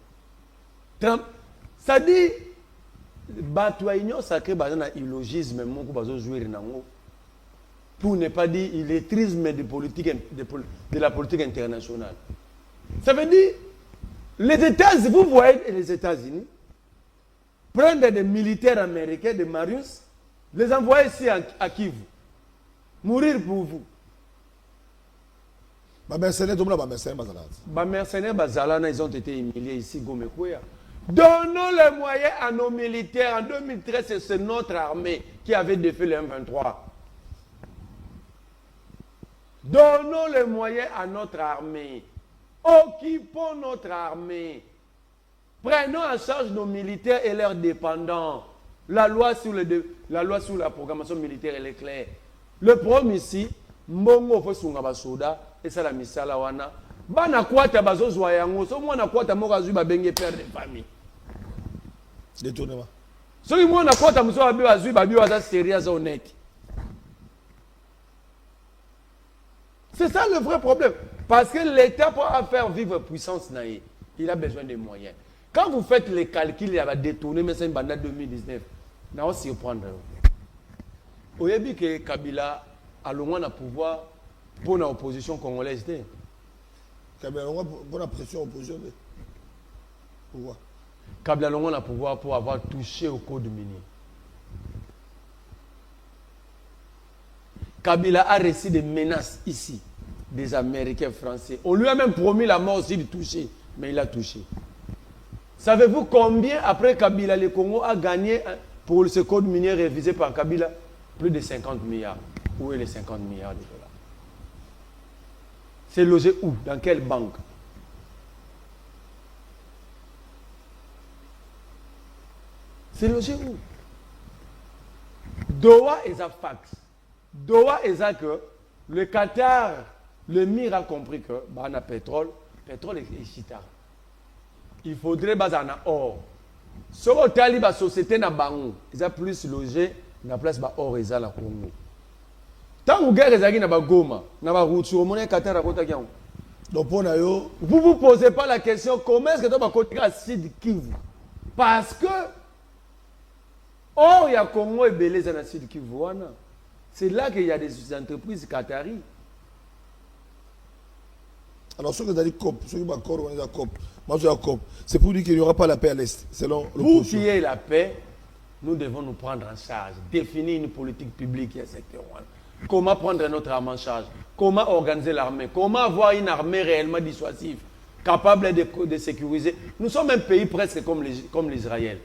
Trump ça dit batwa union sacré bazana illogisme moko bazo jouer nango. Pour ne pas dire illettrisme de la politique internationale. Ça veut dire, les États-Unis, vous voyez les États-Unis, prendre des militaires américains, des Marines, les envoyer ici à Kivu, mourir pour vous. Les mercenaires Bazalana, ils ont été humiliés ici, Gomekoya. Donnons les moyens à nos militaires. En 2013, c'est notre armée qui avait défait le M23. Donnons les moyens à notre armée. Occupons notre armée. Prenons en charge nos militaires et leurs dépendants. La loi sur la programmation militaire, elle est claire. Le problème ici, mbongo fo sunga basoda et ça la misala wana. Bana kwata bazo zwa yango, so mwana kwata moka zwi babenge père de famille. Détournement. So mwana kwata muso babi bazwi babi waza sérieux za honnête. C'est ça le vrai problème. Parce que l'État, pour faire vivre puissance, il a besoin de moyens. Quand vous faites les calculs, il va détourner, mais c'est une bande 2019. Nous allons surprendre. Vous avez vu que Kabila a le moins de pouvoir pour l'opposition congolaise. Kabila a le moins pour la pression opposition. Pourquoi? Kabila a le moins de pouvoir pour avoir touché au code minier. Kabila a reçu des menaces ici. des Américains français. On lui a même promis la mort s'il touchait, mais il a touché. Savez-vous combien, après Kabila, le Congo a gagné pour ce code minier révisé par Kabila? Plus de 50 milliards. Où est les 50 milliards de dollars? C'est logé où? Dans quelle banque? C'est logé où? Doha et Zafax. Doha et que le Qatar, le MIR a compris que on a pétrole est chita. Il faudrait baser en or. Ce que la société na bango, ils ont plus logé na place ba or eza la Congo. Tant que guerre ezaki na ba Goma, na ba route au monde Qatar a kota kiango. Donc pour yo, vous vous posez pas la question comment est-ce que tu vas kota Sud Kivu? Parce que or il y a Congo et belé na Sud Kivu wana. C'est là qu'il y a des entreprises qatari. Alors ceux qui ont dit COP, ceux qui ont accord, on est COP. Moi je suis COP. C'est pour dire qu'il n'y aura pas la paix à l'Est, selon l'opposition. Pour qu'il y ait la paix, nous devons nous prendre en charge, définir une politique publique qui est secteur. Comment prendre notre arme en charge? Comment organiser l'armée? Comment avoir une armée réellement dissuasive, capable de sécuriser? Nous sommes un pays presque comme l'Israël.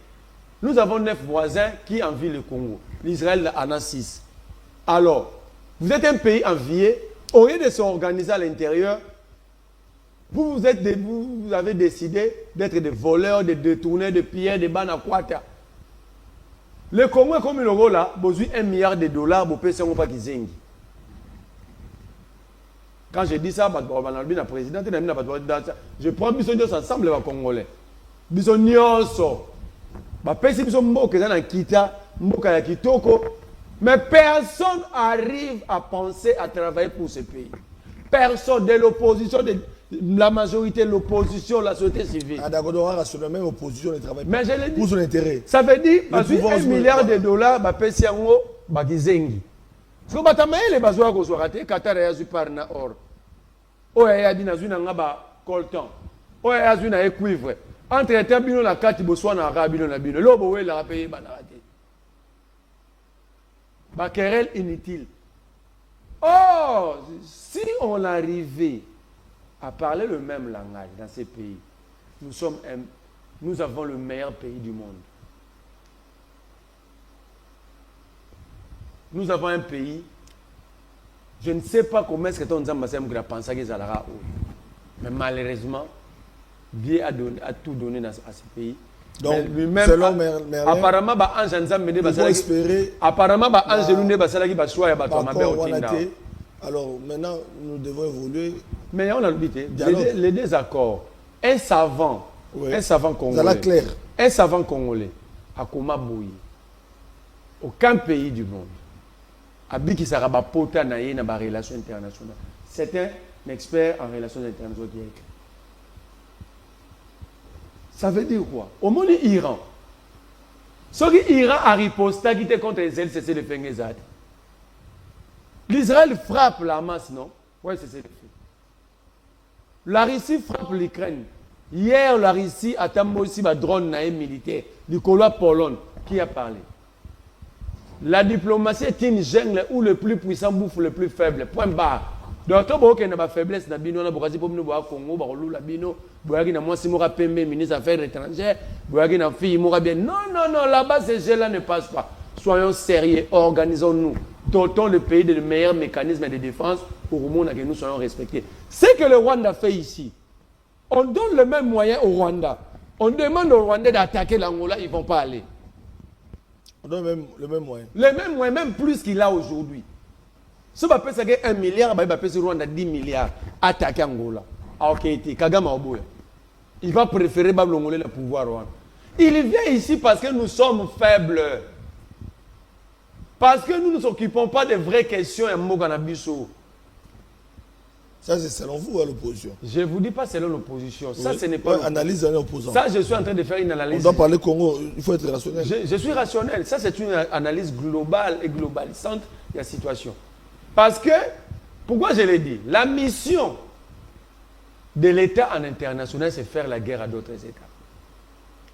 Nous avons 9 voisins qui envient le Congo. L'Israël en a 6. Alors, vous êtes un pays envié, au lieu de s'organiser à l'intérieur, vous avez décidé d'être des voleurs, de détourneurs, de pilleurs, de banakwata. Le Congo est comme le rôle là, besoin $1 milliard, pour payer son pas qui. Quand je dis ça, je prends Bisson ensemble les Congolais. Bisson Nyonso. Mais personne n'arrive à penser à travailler pour ce pays. Personne de l'opposition, de la majorité, l'opposition, la société civile. Ah d'accord, rationnellement, même l'opposition ne travaille pas pour son intérêt. Ça veut dire $1 milliard, bah pèse en haut, bah gizengi. Parce que bah les bazois qu'on soit raté, Qatar est azu par na or. Oh ya dit na zuna ngaba coltan. Oh ya azu na cuivre. Entre temps bino la carte Botswana rabino na bino. Lobo we la payer ba na raté. Bah querelle inutile. Oh, si on arrivait à parler le même langage dans ces pays, nous avons le meilleur pays du monde. Nous avons un pays, je ne sais pas comment est-ce que ton Zambasem a pensé que ça l'ara haut. Mais malheureusement, Dieu a tout donné à ce pays. Donc, lui-même, apparemment, alors maintenant, nous devons évoluer. Mais on a oublié les désaccords. Un savant congolais, un savant congolais, à Koma Bouyi, aucun pays du monde, a dit qu'il sera pota na relations internationales. C'est un expert en relations internationales qui est écrit. Ça veut dire quoi? Au monde Iran, ce qui Iran a riposté qui était contre les LCC de Fengezad. L'Israël frappe la masse, non? Oui, c'est ce qu'il fait. La Russie frappe l'Ukraine. Hier, la Russie a tambo aussi un drone militaire. Nicolas Pologne, qui a parlé. La diplomatie est une jungle où le plus puissant bouffe le plus faible. Point barre. Donc, il y a une faiblesse dans le Congo, il y a un ministre des Affaires étrangères, non, là-bas, ces gens-là ne passent pas. Soyons sérieux, organisons-nous, dotons le pays de meilleurs mécanismes de défense pour que nous soyons respectés. Ce que le Rwanda fait ici, on donne le même moyen au Rwanda. On demande au Rwandais d'attaquer l'Angola, ils ne vont pas aller. On donne le même moyen. Le même moyen, même plus qu'il a aujourd'hui. Si on appelle ça 1 milliard, on va appeler ça Rwanda 10 milliards. Attaquer Angola. Ok, Kagame Oboya. Il va préférer Bablongolais le pouvoir Rwanda. Il vient ici parce que nous sommes faibles. Parce que nous ne nous occupons pas des vraies questions et Moganabiso. Ça, c'est selon vous, à l'opposition. Je ne vous dis pas selon l'opposition. Ça, oui. Ce n'est pas. Analyse d'un opposant. Ça, je suis en train de faire une analyse. On doit parler Congo, il faut être rationnel. Je suis rationnel. Ça, c'est une analyse globale et globalisante de la situation. Parce que, pourquoi je l'ai dit? La mission de l'État en international, c'est faire la guerre à d'autres États.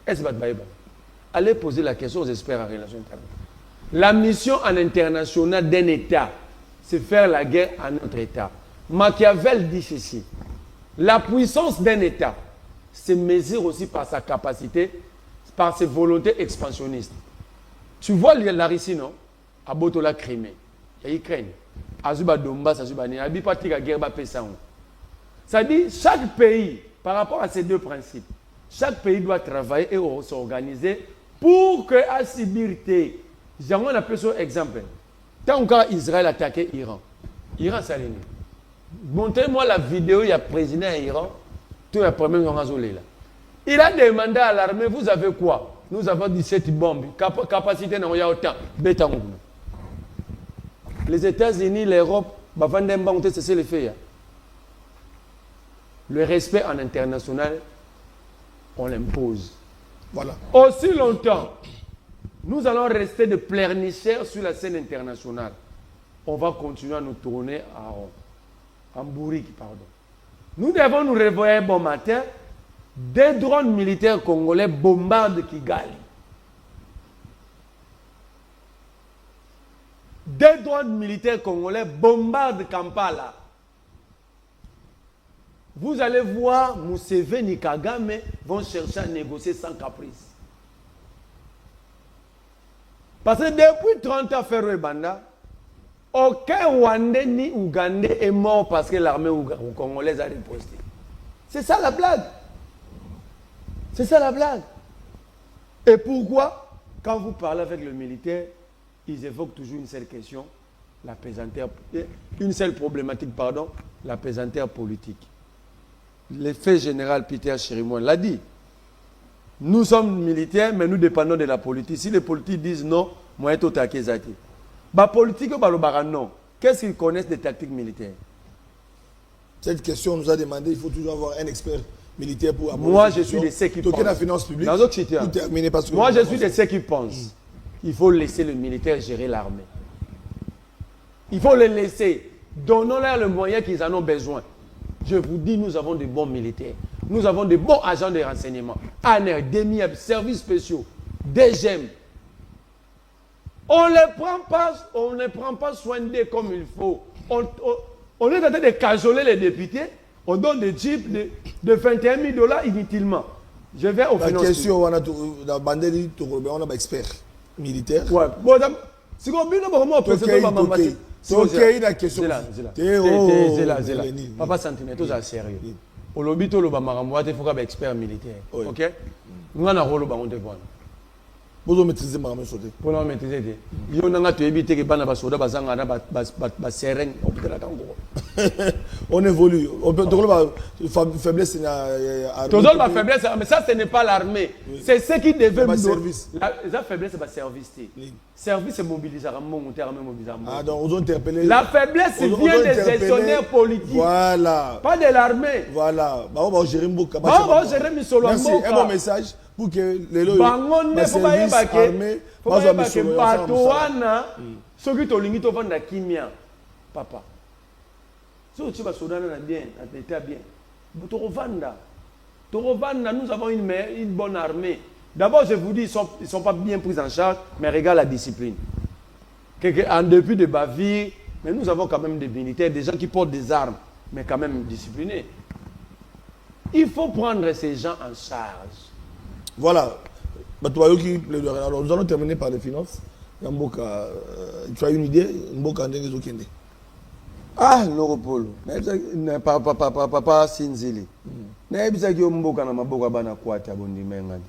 Est-ce que allez poser la question aux experts en relations internationales. La mission en international d'un État, c'est faire la guerre à notre État. Machiavel dit ceci. La puissance d'un État se mesure aussi par sa capacité, par ses volontés expansionnistes. Tu vois la Russie, non? À Botola Crimée, il y a Ukraine. Azuba Donbass, Azuba Né, Abipa Tika Gerba Pessan. Ça dit, chaque pays, par rapport à ces deux principes, chaque pays doit travailler et s'organiser pour que à Sibirité, j'en ai appelé ça exemple. Tant qu'Israël attaquait l'Iran, l'Iran s'est aligné. Montrez-moi la vidéo, il y a président d'Iran, tout le premier là. Il a demandé à l'armée, vous avez quoi? Nous avons 17 bombes, capacité n'a pas autant. Les États-Unis, l'Europe, c'est ce le fait. Le respect en international, on l'impose. Voilà. Aussi longtemps, nous allons rester de pleurnicheurs sur la scène internationale. On va continuer à nous tourner en bourrique, pardon. Nous devons nous réveiller bon matin. Des drones militaires congolais bombardent Kigali. Des drones militaires congolais bombardent Kampala. Vous allez voir Museveni et Kagame vont chercher à négocier sans caprice. Parce que depuis 30 ans, Ferro et Banda, aucun Rwandais ni Ougandais est mort parce que l'armée congolaise a riposté. C'est ça la blague. C'est ça la blague. Et pourquoi, quand vous parlez avec le militaire, ils évoquent toujours une seule question, la pesanteur, une seule problématique, pardon, la pesanteur politique. L'effet général Peter Chirimouane l'a dit. Nous sommes militaires, mais nous dépendons de la politique. Si les politiques disent non, moi, je suis attaqué. La politique, non. Qu'est-ce qu'ils connaissent des tactiques militaires? Cette question nous a demandé, il faut toujours avoir un expert militaire pour avoir. Moi, je suis de ceux qui pensent. La finance publique. Moi, je suis de ceux qui pensent qu'il faut laisser le militaire gérer l'armée. Il faut les laisser. Donnons-leur le moyen qu'ils en ont besoin. Je vous dis, nous avons de bons militaires. Nous avons de bons agents de renseignement. ANR, DEMIEB, services spéciaux, DGM. On ne prend pas soin d'eux comme il faut. On est en train de cajoler les députés. On donne des jeeps de 21 000 $ inutilement. Je vais au financement. La question, on a on a un expert militaire. Ouais. Bon, si on veut vraiment président, c'est ok la question. C'est là. Papa Santine, tout ça sérieux. Au lobby, tout le monde, il faut un expert militaire. Ok? Nous avons un rôle on te voit. Vous maîtrisez ma main sauter. Pour la maîtriser. Il y a un autre éviter que bana basoda bazanga na ba sereng on évolue. On peut faiblesse toujours ma faiblesse, mais ça ce n'est pas l'armée. C'est ce qui devait nous service. La faiblesse c'est service. Service c'est mobiliser Ah donc on interpeller. La faiblesse vient des gestionnaires politiques. Voilà. Pas de l'armée. Voilà. Bah on va gérer Mboka. Merci. Un bon message. Pour que les lois service armé ceux qui ont limité au vent de la kimia papa ceux qui sont bien l'état bien nous avons une bonne armée. D'abord je vous dis ils sont pas bien pris en charge, mais regarde la discipline en dépit de bavure, mais nous avons quand même des militaires, des gens qui portent des armes mais quand même disciplinés. Il faut prendre ces gens en charge. Voilà. Alors, nous allons terminer par les finances. Tu as une idée? Ah, Loropolo. Papa Sinzili. Naebisaki Mboka na maboka bana kwata bondi mengani.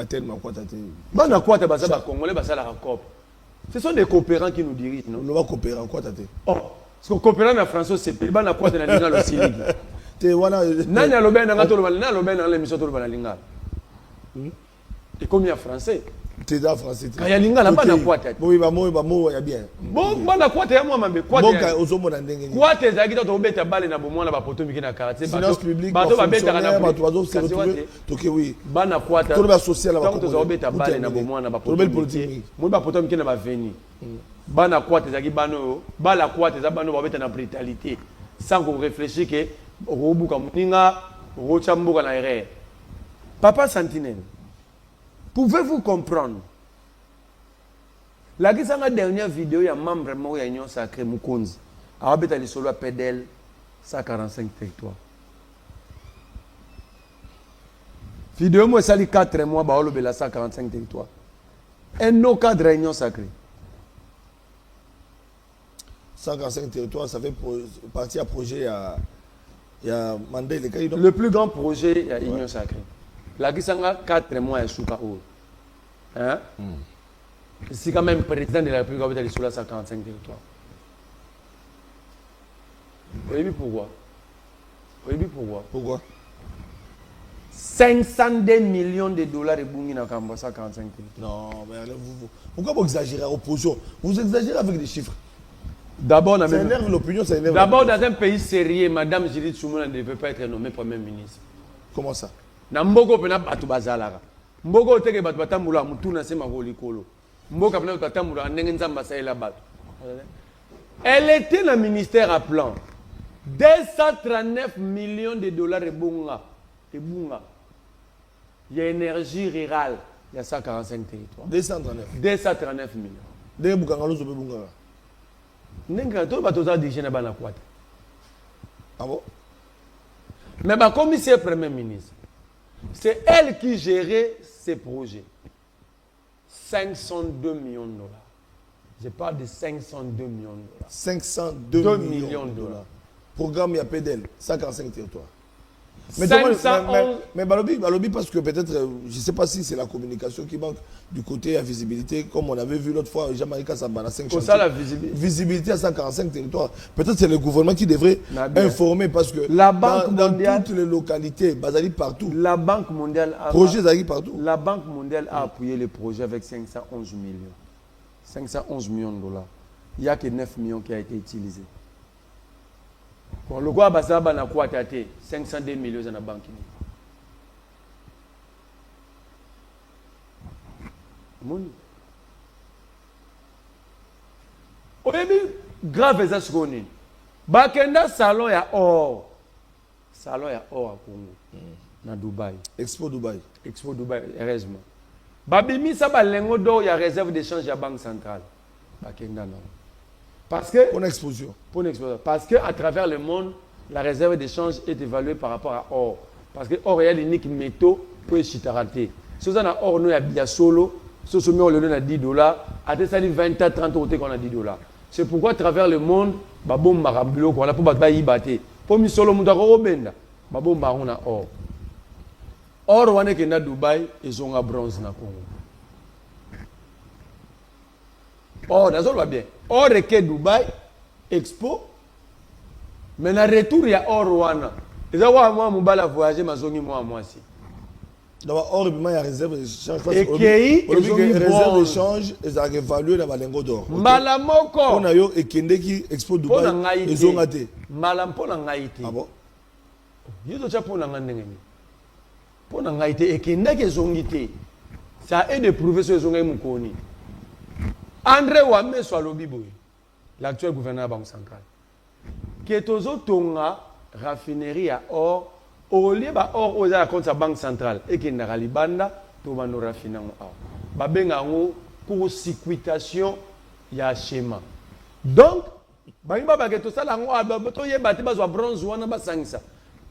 Tellement kwata te. Bana kwata basaba congolais basala rakop. Ce sont des coopérants qui nous dirigent, non? Nous va coopérer en kwata te. Oh, parce que coopérant en français c'est bana kwata na linga lo siligi. Te wana nani alobe na ngato lo bana alobe na l'émission to lo bana linga. Et comme il y a français. Tu es dans français. Quand il y a linga là bas na kwata. Oui, il y a bien. Bon, bana kwata ya moi mambe kwata. Bon ka ozomona ndenge ni. Kwata ezaki to beta balle na bomwana ba poto miki na karaté. Finance publique. Bato ba beta na bato bazo se retrouver. Toké oui. Bana kwata. To ba social là ba. To zo beta balle na bomwana ba poto politique. Mo ba poto miki na ba veni. Bana kwata ezaki bano bala kwata ezaki bano ba beta na brutalité. Sans qu'on réfléchisse que robuka muninga rochambuka na erreur. Papa Sentinelle. Pouvez-vous comprendre? La dernière vidéo, il y a un membre de l'Union Sacrée Mukonzi. Il y a un PDL, 145 territoires. Vidéo, moi, ça 4 mois, bah, on a 145 territoires. Un autre cadre de réunion sacrée. 145 territoires, ça fait partie à projet il y a Mandé, les cas. Le plus grand projet, il y a Union Sacrée. La Kisanga, 4 mois, il y a hein? C'est quand même président de la République, il y a 145 territoires. Vous voyez pourquoi? Vous voyez pourquoi? Pourquoi? 502 millions de dollars de Bungi dans 145 non, mais pourquoi vous exagérez à l'opposition? Vous exagérez avec des chiffres. D'abord, ça énerve l'opinion, ça énerve. D'abord, dans un pays sérieux, Madame Judith Sumoula ne devait pas être nommée Premier ministre. Comment ça? Nambogo pena batu bazalara. Mbogo teke batu batambula mutu na sema ko likolo. Mbogo pena batambula ndenge nzamba saela batu. Elle était dans le ministère à plan. 239 millions de dollars de bunga. Et bunga. Il y a énergie rurale. Il y a 145 territoires. 239. 239 millions. Ndenge bukangalo zobe bunga. Ndenge to batoza dirigé na bana kwata. Ah bon? Mais ma commissaire Premier ministre, c'est elle qui gérait ces projets. 502 millions de dollars. Je parle de 502 millions de dollars. 502 millions de dollars. Programme, il y a PDL, 145 territoires. Mais Balobi, parce que peut-être, je ne sais pas si c'est la communication qui manque du côté de la visibilité, comme on avait vu l'autre fois, Jean-Marie Kassabana, 5 chantiers. Ça, la visibilité. Visibilité à 145 territoires. Peut-être c'est le gouvernement qui devrait informer parce que la Banque dans mondiale, toutes les localités, Bazali partout. La Banque mondiale a, partout. La Banque mondiale a appuyé le projet avec 511 millions. 511 millions de dollars. Il n'y a que 9 millions qui a été utilisé. Bon, le gouvernement a quoi 502 millions dans la banque. Au début, grave est ce qu'on est. Bakenda salon ya or. Salon ya or à Congo. Na Dubaï. Expo Dubaï. Expo Dubaï, heureusement. Babimi ça balengo d'or ya réserve d'échange à Banque centrale. Bakenda non. Parce que pour une exposition. Parce qu'à travers le monde, la réserve d'échange est évaluée par rapport à or. Parce que or est l'unique métaux pour les chitarater. Si vous avez or, nous il y a solo, si on le donne à $10, à ça dit 20 à 30 euros qu'on a $10. C'est pourquoi à travers le monde, babom marablo qu'on a pour battre y battre. Pour mi solo muda ko benda, babom barona or. Or on est que na Dubaï, ils ont un bronze na Congo. Or, ça va bien. Or est que Dubaï, Expo, mais le retour, il y a or Rwanda. Et ça, moi, je vais voyager, mais je vais aussi. D'abord, or, il y a réserve d'échange. Et qui réserve d'échange, ils ont évalué la balengo d'or. Malamoko. On a eu et qui Expo Dubaï, ils ont raté. Malampo na ngaïté. Ah bon? Il y a pour na ngandengeni. Pour na ngaïté et qui n'est que zongité. Ça aide de prouver ce zongé mukoni. André Wame soit l'Obiboui, l'actuel gouverneur de la Banque centrale. Qui est aux autres raffinerie à or, au lieu de or aux compte de la Banque centrale et qui est dans la Libanda, tout va nous raffiner en or. Babenga pour circuitation, il y a un schéma. Donc,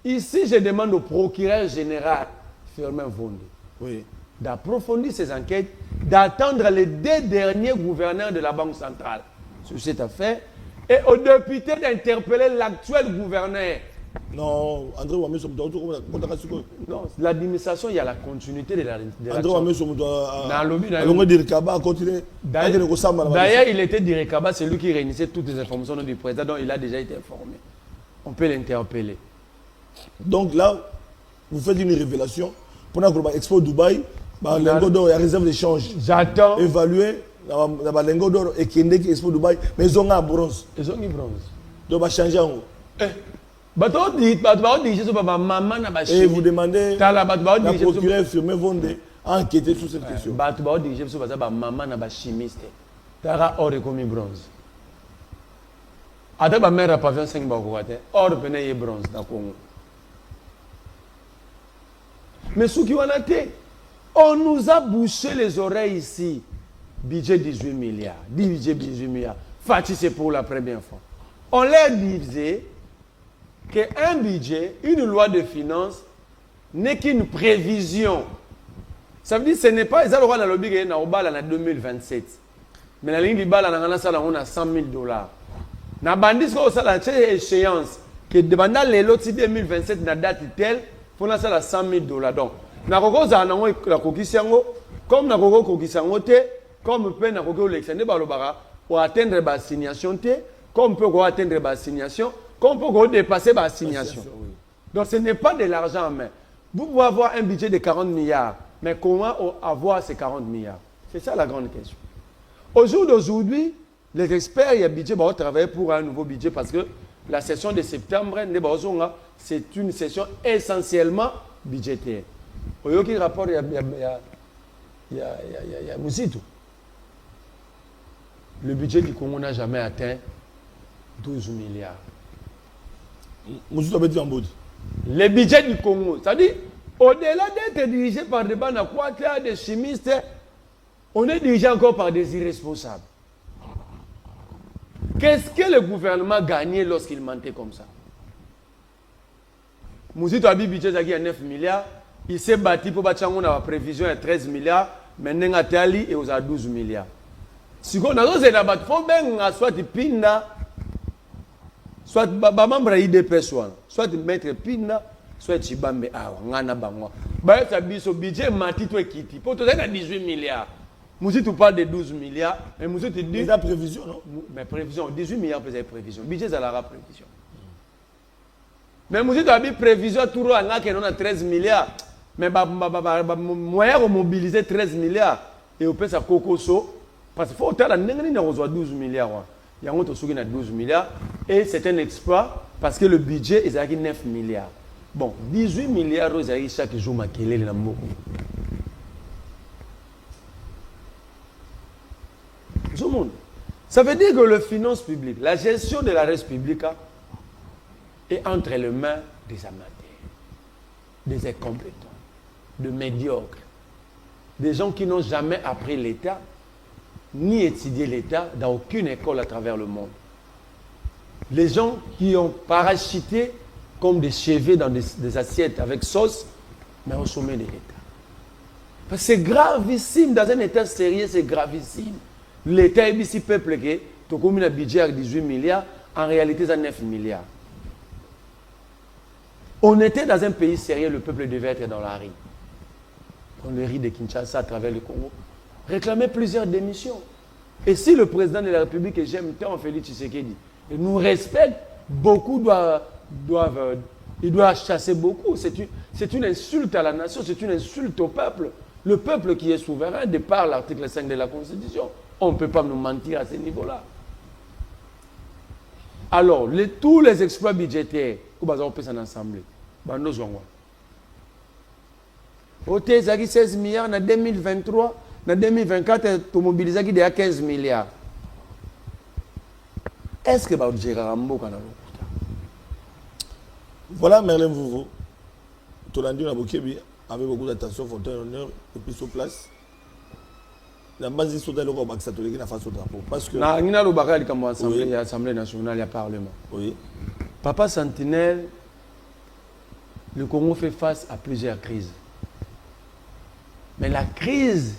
ici, je demande au procureur général, Firmin Vondé. Oui. D'approfondir ces enquêtes, d'attendre les 2 derniers gouverneurs de la Banque centrale sur cette affaire et aux députés d'interpeller l'actuel gouverneur. Non, André Ouamé, non, l'administration, il y a la continuité de la André Ouamé, d'ailleurs, il était d'Irekaba, c'est lui qui réunissait toutes les informations du président, donc il a déjà été informé. On peut l'interpeller. Donc là, vous faites une révélation. Pour l'Expo Dubaï, l'Engo d'or, il y a réserve d'échange. J'attends. Évaluer l'Engo d'or et qui est Expo Dubaï, mais ils ont un bronze. Ils ont un bronze. Donc, on va changer en haut. Et vous demandez la procureure Firmin Vondé à enquêter sur cette question. Maman n'a pas chimiste. Tara or est comme bronze. Attends, ma mère a pas vu 5 bagouates. Or, penait bronze dans le Congo. Mais ce qui a été, on nous a bouché les oreilles ici. Budget 18 milliards. Budget 18 milliards. Fatih, c'est pour la première fois. On leur disait, qu'un budget, une loi de finances, n'est qu'une prévision. Ça veut dire que ce n'est pas, ça le roi dans le lobby en 2027. Mais la ligne du bal, on a 100 000 $. Na bandis ko ça la échéance que pendant les lots 2027 na date telle, faut na ça la 100 000 $. Donc, na koko za na la kokisango, comme na koko kokisango te, comme peut na koko l'extender ba lobara pour atteindre ba assignation te, comme peut atteindre ba assignation, comme peut dépasser ba assignation. Donc ce n'est pas de l'argent en main. Vous pouvez avoir un budget de 40 milliards, mais comment avoir ces 40 milliards? C'est ça la grande question. Au jour d'aujourd'hui, les experts, il y a budget, vont travailler pour un nouveau budget parce que la session de septembre, c'est une session essentiellement budgétaire. Au lieu qu'il rapporte, il y a Moussitou. Le budget du Congo n'a jamais atteint 12 milliards. Moussitou a dit en body. Le budget du Congo, c'est-à-dire, au-delà d'être dirigé par des banques des chimistes, on est dirigé encore par des irresponsables. Qu'est-ce que le gouvernement gagnait lorsqu'il mentait comme ça? Moussitou a dit budget à 9 milliards, il s'est bâti pour bâtir une prévision à 13 milliards, maintenant il et il a 12 milliards. Si on a dit il faut bien soit Pinda, soit membre IDP, soit maître Pinda, soit Chibambe Ngana Bangwa. Ça budget mati to ekiti. Pour tout ça 18 milliards. Moussitou parle de 12 milliards. Mais Moussitou dit. C'est la prévision, non? Mais prévision, 18 milliards c'est prévision. Budget, ça la prévision. Mais Moussitou a dit prévision, tout le monde a 13 milliards. Mais moyen de mobiliser 13 milliards. Et on peut ça cocoso. Parce qu'il faut que tu 12 milliards. Il y a un autre qui a 12 milliards. Et c'est un exploit parce que le budget est à 9 milliards. Bon, 18 milliards chaque jour, ça veut dire que le finance publique, la gestion de la res publica est entre les mains des amateurs, des incompétents, de médiocres, des gens qui n'ont jamais appris l'État, ni étudié l'État dans aucune école à travers le monde. Les gens qui ont parachuté comme des cheveux dans des assiettes avec sauce, mais au sommet de l'État. C'est gravissime, dans un État sérieux, c'est gravissime. L'État est ici peuple qui tu as un budget à 18 milliards, en réalité c'est 9 milliards. On était dans un pays sérieux, le peuple devait être dans la rue. On le riz de Kinshasa à travers le Congo. Réclamer plusieurs démissions. Et si le président de la République, et j'aime tant Félix Tshisekedi, il nous respecte, beaucoup il doit chasser beaucoup. C'est une insulte à la nation, c'est une insulte au peuple. Le peuple qui est souverain, de par l'article 5 de la Constitution. On ne peut pas nous mentir à ce niveau-là. Alors, tous les exploits budgétaires, on peut s'en assembler. Au Tézaki 16 milliards, en 2023, en 2024, tu mobilises déjà 15 milliards. Est-ce que tu gérer un mot? Voilà Merlin Vouvo. Tu l'as dit, avec beaucoup d'attention, faut un honneur et puis sur place. La base est dans le catholique na face au drapeau parce que na ngina lo bakali comme assemblée, il y a assemblée nationale, il y a parlement. Oui. Papa Sentinelle, le Congo fait face à plusieurs crises. Mais la crise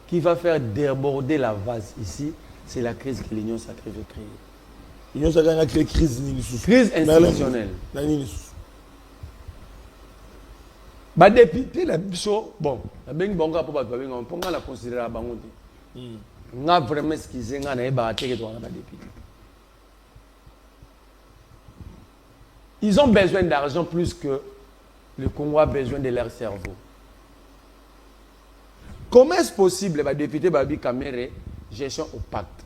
qui va faire déborder la vase ici, c'est la crise que l'Union sacrée veut créer. L'Union sacrée a créé crise institutionnelle. Bah député la biso bon la bengi bonga po ba benga on ponga la considérer bango te nga vraiment skize nga na eba teke to na député. Ils ont besoin d'argent plus que le Congo a besoin de leur cerveau. Comment est-ce possible les députés babi Kamere gestion opaque?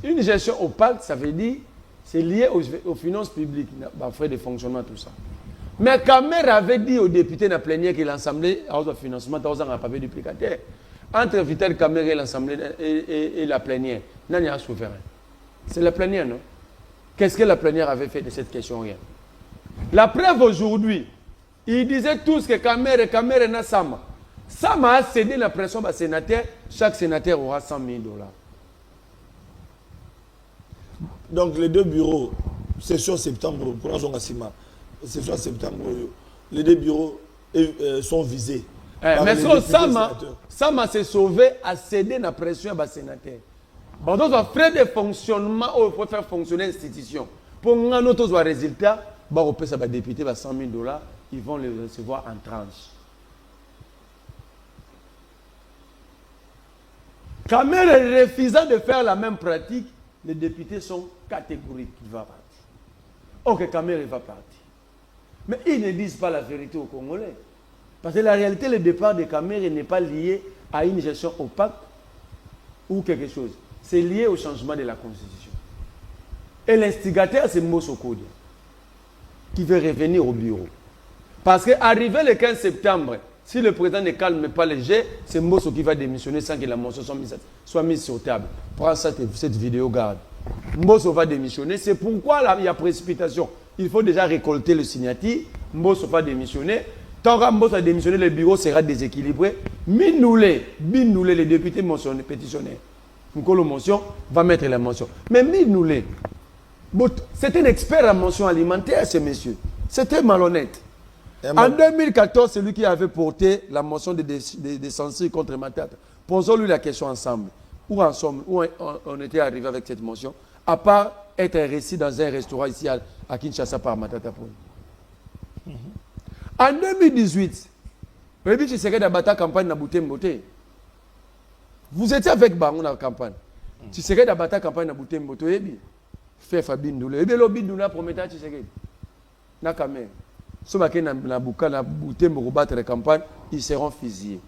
Une gestion opaque, ça veut dire c'est lié aux finances publiques, aux frais de fonctionnement, tout ça. Mais Kamere avait dit aux députés dans la plénière que l'Assemblée a un financement, il n'y a pas de duplicataire. Entre Vital Kamere et l'Assemblée et la plénière, il y a un souverain. C'est la plénière, non? Qu'est-ce que la plénière avait fait de cette question? Rien. La preuve aujourd'hui, ils disaient tous que Kamere n'a Sama. Sama a cédé la pression au sénateur, chaque sénateur aura 100 000 $. Donc les deux bureaux session septembre, pour la zone Sima, session septembre, les deux bureaux sont visés. Mais Sama s'est sauvé à céder la pression à sénateur. Bon, donc, frais de fonctionnement, il faut faire fonctionner l'institution. Pour nous, un résultat, on peut ça député, $100 000, ils vont les recevoir en tranche. Kamer refusant de faire la même pratique, les députés sont catégoriques qu'il va partir. Ok, Kamer va partir. Mais ils ne disent pas la vérité aux Congolais. Parce que la réalité, le départ de Kamer n'est pas lié à une gestion opaque ou quelque chose. C'est lié au changement de la Constitution. Et l'instigateur, c'est Mbosso Kodia, qui veut revenir au bureau. Parce qu'arrivé le 15 septembre, si le président ne calme pas les jets, c'est Mbosso qui va démissionner sans que la motion soit mise sur table. Prends cette vidéo, garde. Mbosso va démissionner. C'est pourquoi là, il y a précipitation. Il faut déjà récolter le signature. Mbosso va démissionner. Tant que Mbosso a démissionné, le bureau sera déséquilibré. Binoulé, les députés mentionnés, pétitionnaires. Nkolo Motion va mettre la mention. Mais Binoulé, c'est un expert en mention alimentaire, ce monsieur. C'était malhonnête. En 2014, c'est lui qui avait porté la motion de censure contre Matata. Posons-lui la question ensemble. Où on était arrivé avec cette motion, à part être récit dans un restaurant ici à Kinshasa par Matata Poli. En 2018, Rébi Tshisekedi a battu la campagne dans Boutembote. Vous étiez avec Bango dans la campagne. Tshisekedi a battu la campagne dans Boutembote. Fait Fabindoula. Et bien, le Bindoula promettait à Tshisekedi. Na Kamer. Ceux qui ont battre la campagne, ils seront fusillés.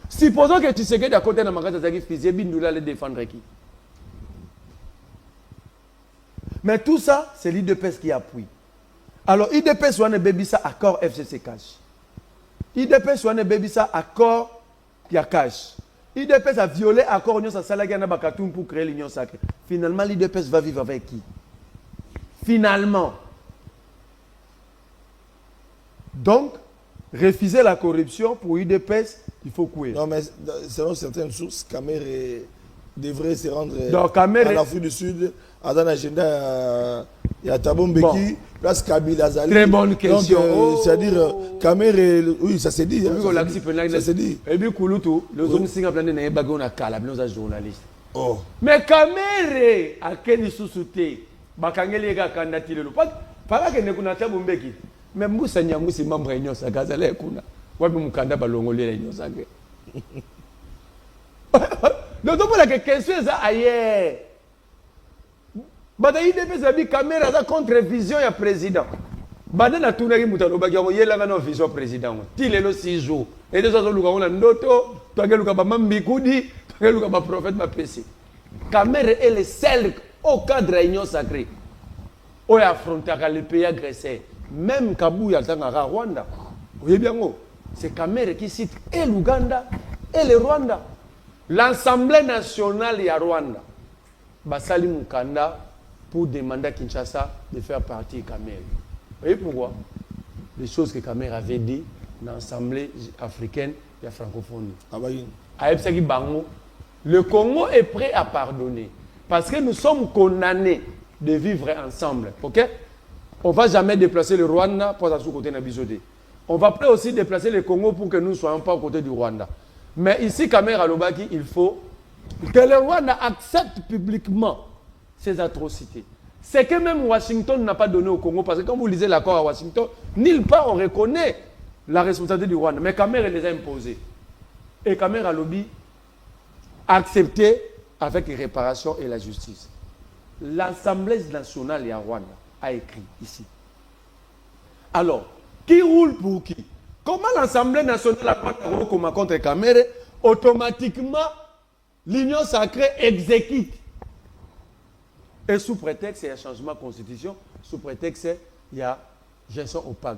Supposons que Tshisekedi à côté de la magasin de fusillé, Bindoula les défendre qui? Mais tout ça, c'est l'IDPS qui appuie. Alors, IDPS ou un bébé ça accord FCC cash. IDPS ou un bébé ça accord qui a cash. IDPS a violé accord Union Salagana Bakatoum pour créer l'Union sacrée. Finalement, l'IDPS va vivre avec qui? Finalement. Donc, refuser la corruption pour UDPS, il faut couper. Non, mais selon certaines sources, Kamer devrait se rendre en Afrique du Sud, dans l'agenda, il y a Thabo Mbeki, place Kabila Zali. Très bonne question. C'est-à-dire, Kamer, oui, ça s'est dit. Ça s'est dit. Et puis, Kouloutou, le zone singa plané n'est pas on a calé, nous a journaliste. Oh. Mais Kamer, à quel sous-souté, Bakangeli ga kandati le pas, pas que ne kuna Thabo Mbeki. Mais Moussa Nyamou, c'est membre de l'Union Sacrée. Wabi Mukanda balongoli l'Union Sacrée. Donc, la question est ailleurs. Bada IDP a caméra za contre vision ya président. Bada na tunaki mutano baki yela ngano vision président. Tile lo 6 jours. Et deux autres luka on ndoto, toage luka ba mambikudi, toage luka ba prophète ba PC. Caméra est le seul au cadre de l'Union Sacrée. On a affronté le pays agressé. Même Kabouya Tangara Rwanda. Vous voyez bien, c'est Kamer qui cite et l'Ouganda et le Rwanda. L'Assemblée nationale et à Rwanda. Basali Mukanda pour demander à Kinshasa de faire partie de Kamer. Vous voyez pourquoi? Les choses que Kamer avait dit dans l'Assemblée africaine et la francophonie. Le Congo est prêt à pardonner. Parce que nous sommes condamnés de vivre ensemble. Ok? On ne va jamais déplacer le Rwanda pour être côté de Nabisoté. On va pas aussi déplacer le Congo pour que nous ne soyons pas aux côtés du Rwanda. Mais ici, Kamera Lobaki, il faut que le Rwanda accepte publiquement ces atrocités. C'est que même Washington n'a pas donné au Congo, parce que quand vous lisez l'accord à Washington, nulle part on reconnaît la responsabilité du Rwanda. Mais Kamera les a imposés. Et Kamera Lobby a accepté avec les réparations et la justice. L'Assemblée nationale à Rwanda a écrit ici. Alors, qui roule pour qui? Comment l'Assemblée nationale a pas contre Kamere, automatiquement, l'Union sacrée exécute. Et sous prétexte, il y a changement de constitution, sous prétexte, il y a gestion opaque.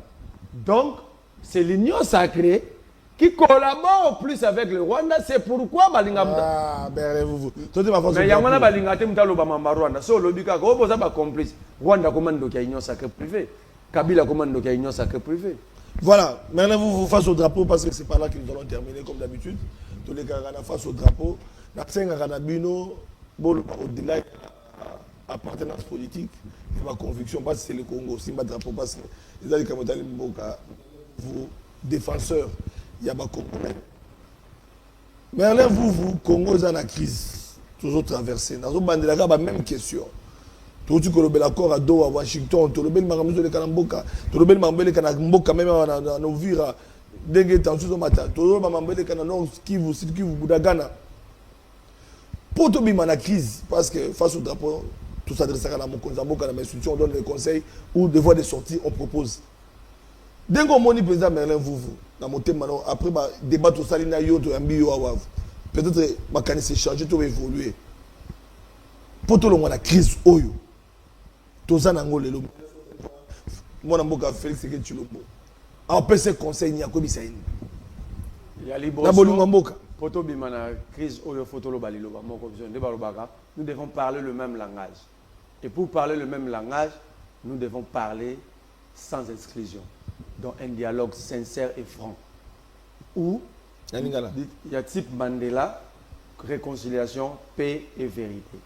Donc, c'est l'Union sacrée qui collabore plus avec le Rwanda. C'est pourquoi Balinga. Ah, ben vous. Mais il y a un Balinga qui est Rwanda. C'est le Bika, vous avez complice. Rwanda commande qu'il y a une sacrée privée. Kabila commande qu'il y a une sacrée privée. Voilà, maintenant vous face au drapeau parce que c'est par là que nous allons terminer comme d'habitude. Tous les cas, face au drapeau. Au-delà appartenance politique, ma conviction, parce que c'est le Congo, c'est ma drapeau, parce que les alliés Kamotali Mboka, vous, défenseurs, il y a ma Congolais. Merlin, vous, Congo, vous êtes en crise, toujours traversé. Dans le la même question. Tout ce que le accord à Doha, à Washington, tout le bel Maramouzo de Kanamboka, tout le bel Mambele Kanamboka, même à Novira, Dengue Tansuzo Mata, tout le Mambele Kanamboka, Kivu, Kivu, Boudagana. Pour tout le monde en crise, parce que face au drapeau, tout s'adresse à la Mokonzamboka, à l'institution, on donne des conseils ou des voies de sortie, on propose. Dès qu'on m'a dit président Merlin, vous, dans mon thème, après, débat tout ça, il y a eu un bio à Wav. Peut-être ma canne s'est changé, tout va évoluer. Pour tout le monde, la crise, oyo. Tout ça, n'angole le moi, je Félix Sekedi Tshilombo. En PC conseil, il y a comme ça. Il y a les bons. Poto bimana crise oyo fotolo baliloba moko vision de balobaka. Nous devons parler le même langage. Et pour parler le même langage, nous devons parler sans exclusion, dans un dialogue sincère et franc. Où il y a type Mandela, réconciliation, paix et vérité.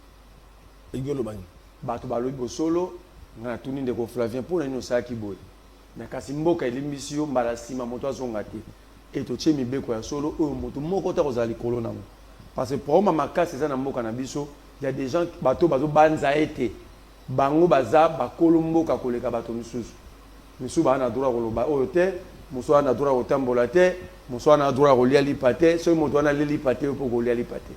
Bato balobi bosolo ngana tuni ndeko Flavien pour nani osala kiboye. Na kasi mboka elimbisi yo mbala sima moto azonga te. Et to tshemi beko ya solo oyo moto moko ta kozali kolo nango. Parce que pour ma makasi ça na mboka na biso, il y a des gens bato banza ete. Bango baza bakolo mboka koleka bato misusu. Misusu ba na droit koloba oyo te, muso na droit kotambola te, muso na droit kolia lipate, so moto na lipate po kolia lipate.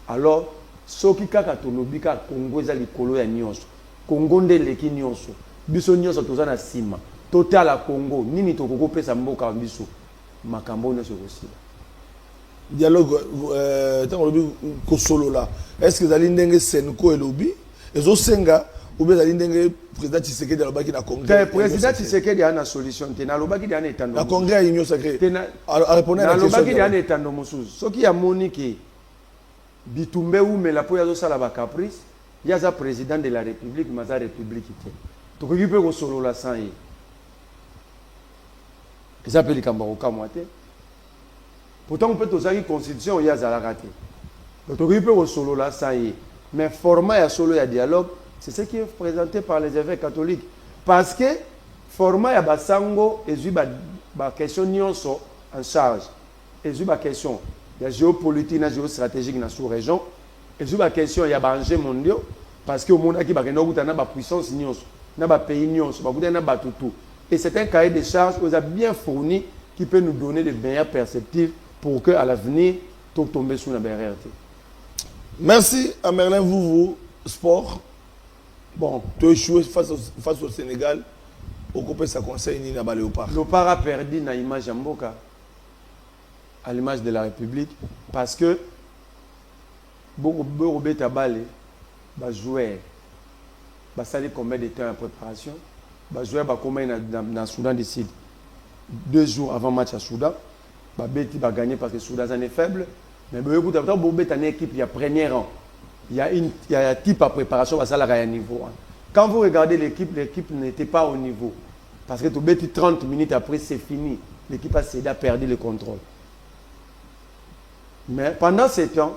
Alors soki kaka tolobi ka Congo eza likolo ya nyonso. Congo nde leki nyonso. Biso nyonso toza na sima. Total Congo nini tokoko pesa mboka biso. Makambo nyonso kosila. Dialogue tant lobi ko solo là. Est-ce que zali ndenge senko elobi? Ezo senga ou bien zali ndenge président Tshisekedi alobaki na congrès. Président Tshisekedi a na solution te na lobaki de ana etando. Na congrès union sacrée. A répondre à la question. Na lobaki de ana etando mosusu. Soki ya moniki Bitumbe ou Melapo yazo sala ba caprice, yaza président de la République, maza République te. Tokoki pe ko solo la sans yi. Ils appellent Kambaro Kamwate. Pourtant on peut tozaki constitution yaza la raté. Tokoki pe ko solo la sans yi. Mais format ya solo ya dialogue, c'est ce qui est présenté par les évêques catholiques parce que format ya basango ezui ba question nyonso en charge. Ezui ba question il y a géopolitique, il y a géostratégique dans la sous-région. Et sur la question, il y a des enjeux mondiaux. Parce que au monde, il y a une puissance, il y a un pays, il y a tout. Et c'est un cahier de charges qui a bien fourni qui peut nous donner de meilleures perspectives pour qu'à l'avenir, tout tombe sous la barrière. Merci à Merlin Vouvou, sport. Bon, tu as échoué face au Sénégal. Occupé sa conseil ni na Léopard. Léopard a perdu dans l'image Mboka. À l'image de la République, parce que beaucoup de tabale, les joueurs, ça combien de temps en préparation, les joueurs combien dans le Soudan décide 2 jours avant le match à Soudan, Beti va gagner parce que Soudan est faible, mais beaucoup de temps équipe il y a premier rang, il y a un type de préparation ça à niveau. Quand vous regardez l'équipe n'était pas au niveau parce que 30 minutes après c'est fini, l'équipe a perdu le contrôle. Mais pendant ce temps,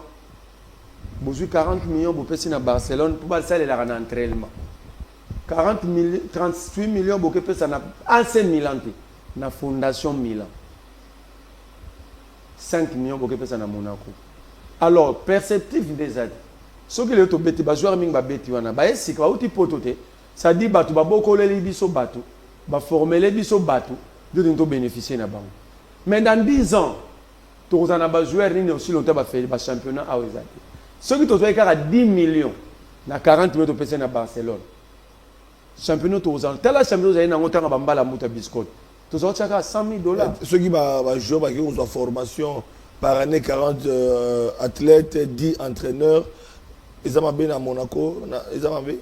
vous avez 40 millions de personnes à Barcelone pour ça les en entraînement. 38 millions de personnes à AC Milan, la Fondation Milan. 5 millions de personnes à Monaco. Alors, perceptif des aides. Ce qui est bêti, les joueurs qui sont bêtis, ça dit que les gens vont former les gens de bénéficier de la banque. Mais dans 10 ans, tous les joueurs aussi longtemps fait le championnat à Ouzaki. Ceux qui ont fait 10 millions, 40 millions de personnes à Barcelone. Championnat tous les ans. Tel championnat, il y a un biscotte. Tous les ans, $100 000. Ceux qui jouent, qui ont formation par année, 40 athlètes, 10 entraîneurs. Ils ont bien à Monaco. Ils ont bien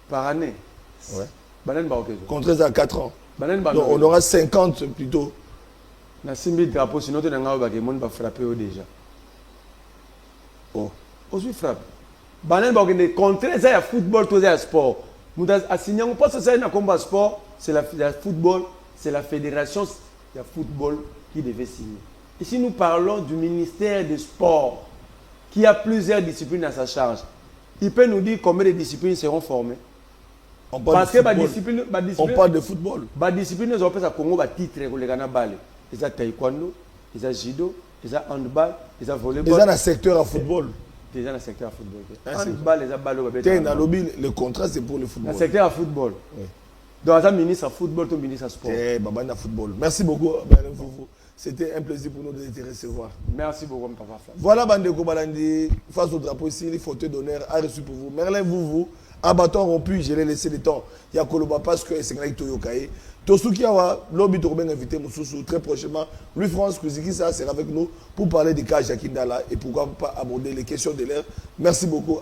par année. Ouais. Contre à 4 ans. Donc on aura 50 plutôt. Na simbi drapeau sinon tu n'as pas monde va frapper déjà. Oh, aussi frappe. Banen ba que contre ça football tout ça sport. Mutas assigné on pense ça na combat sport, c'est la football, c'est la fédération de football qui devait signer. Ici nous parlons du ministère des Sports qui a plusieurs disciplines à sa charge. il peut nous dire combien de disciplines seront formées. Parce que on parle de football. Les disciplines, ils ont fait ça Congo, les titres, les Ganabale. Ils ont taekwondo, ils ont judo, ils ont handball, ils ont volley-ball. Ils ont un secteur à football. Ils ont un secteur à football. Handball, ils ont ballon. Le contrat, c'est pour le football. Un secteur à football. Oui. Donc, un ministre à football, un ministre à sport. Baba football. Merci beaucoup. C'était un plaisir pour nous de te recevoir. Merci beaucoup, Papa. Voilà, Bandeko Balandi, face au drapeau ici, les fauteuils d'honneur a reçu pour vous. Merlin, vous, un bâton rompu, je l'ai laissé le temps. Il y a Koloba parce que c'est un Toyokaye. Tosuki Awa, l'objet de bien invité Moussoussou très prochainement. Louis-France Kouziki sera avec nous pour parler des cas Jacques Ndala et pourquoi pas aborder les questions de l'air. Merci beaucoup.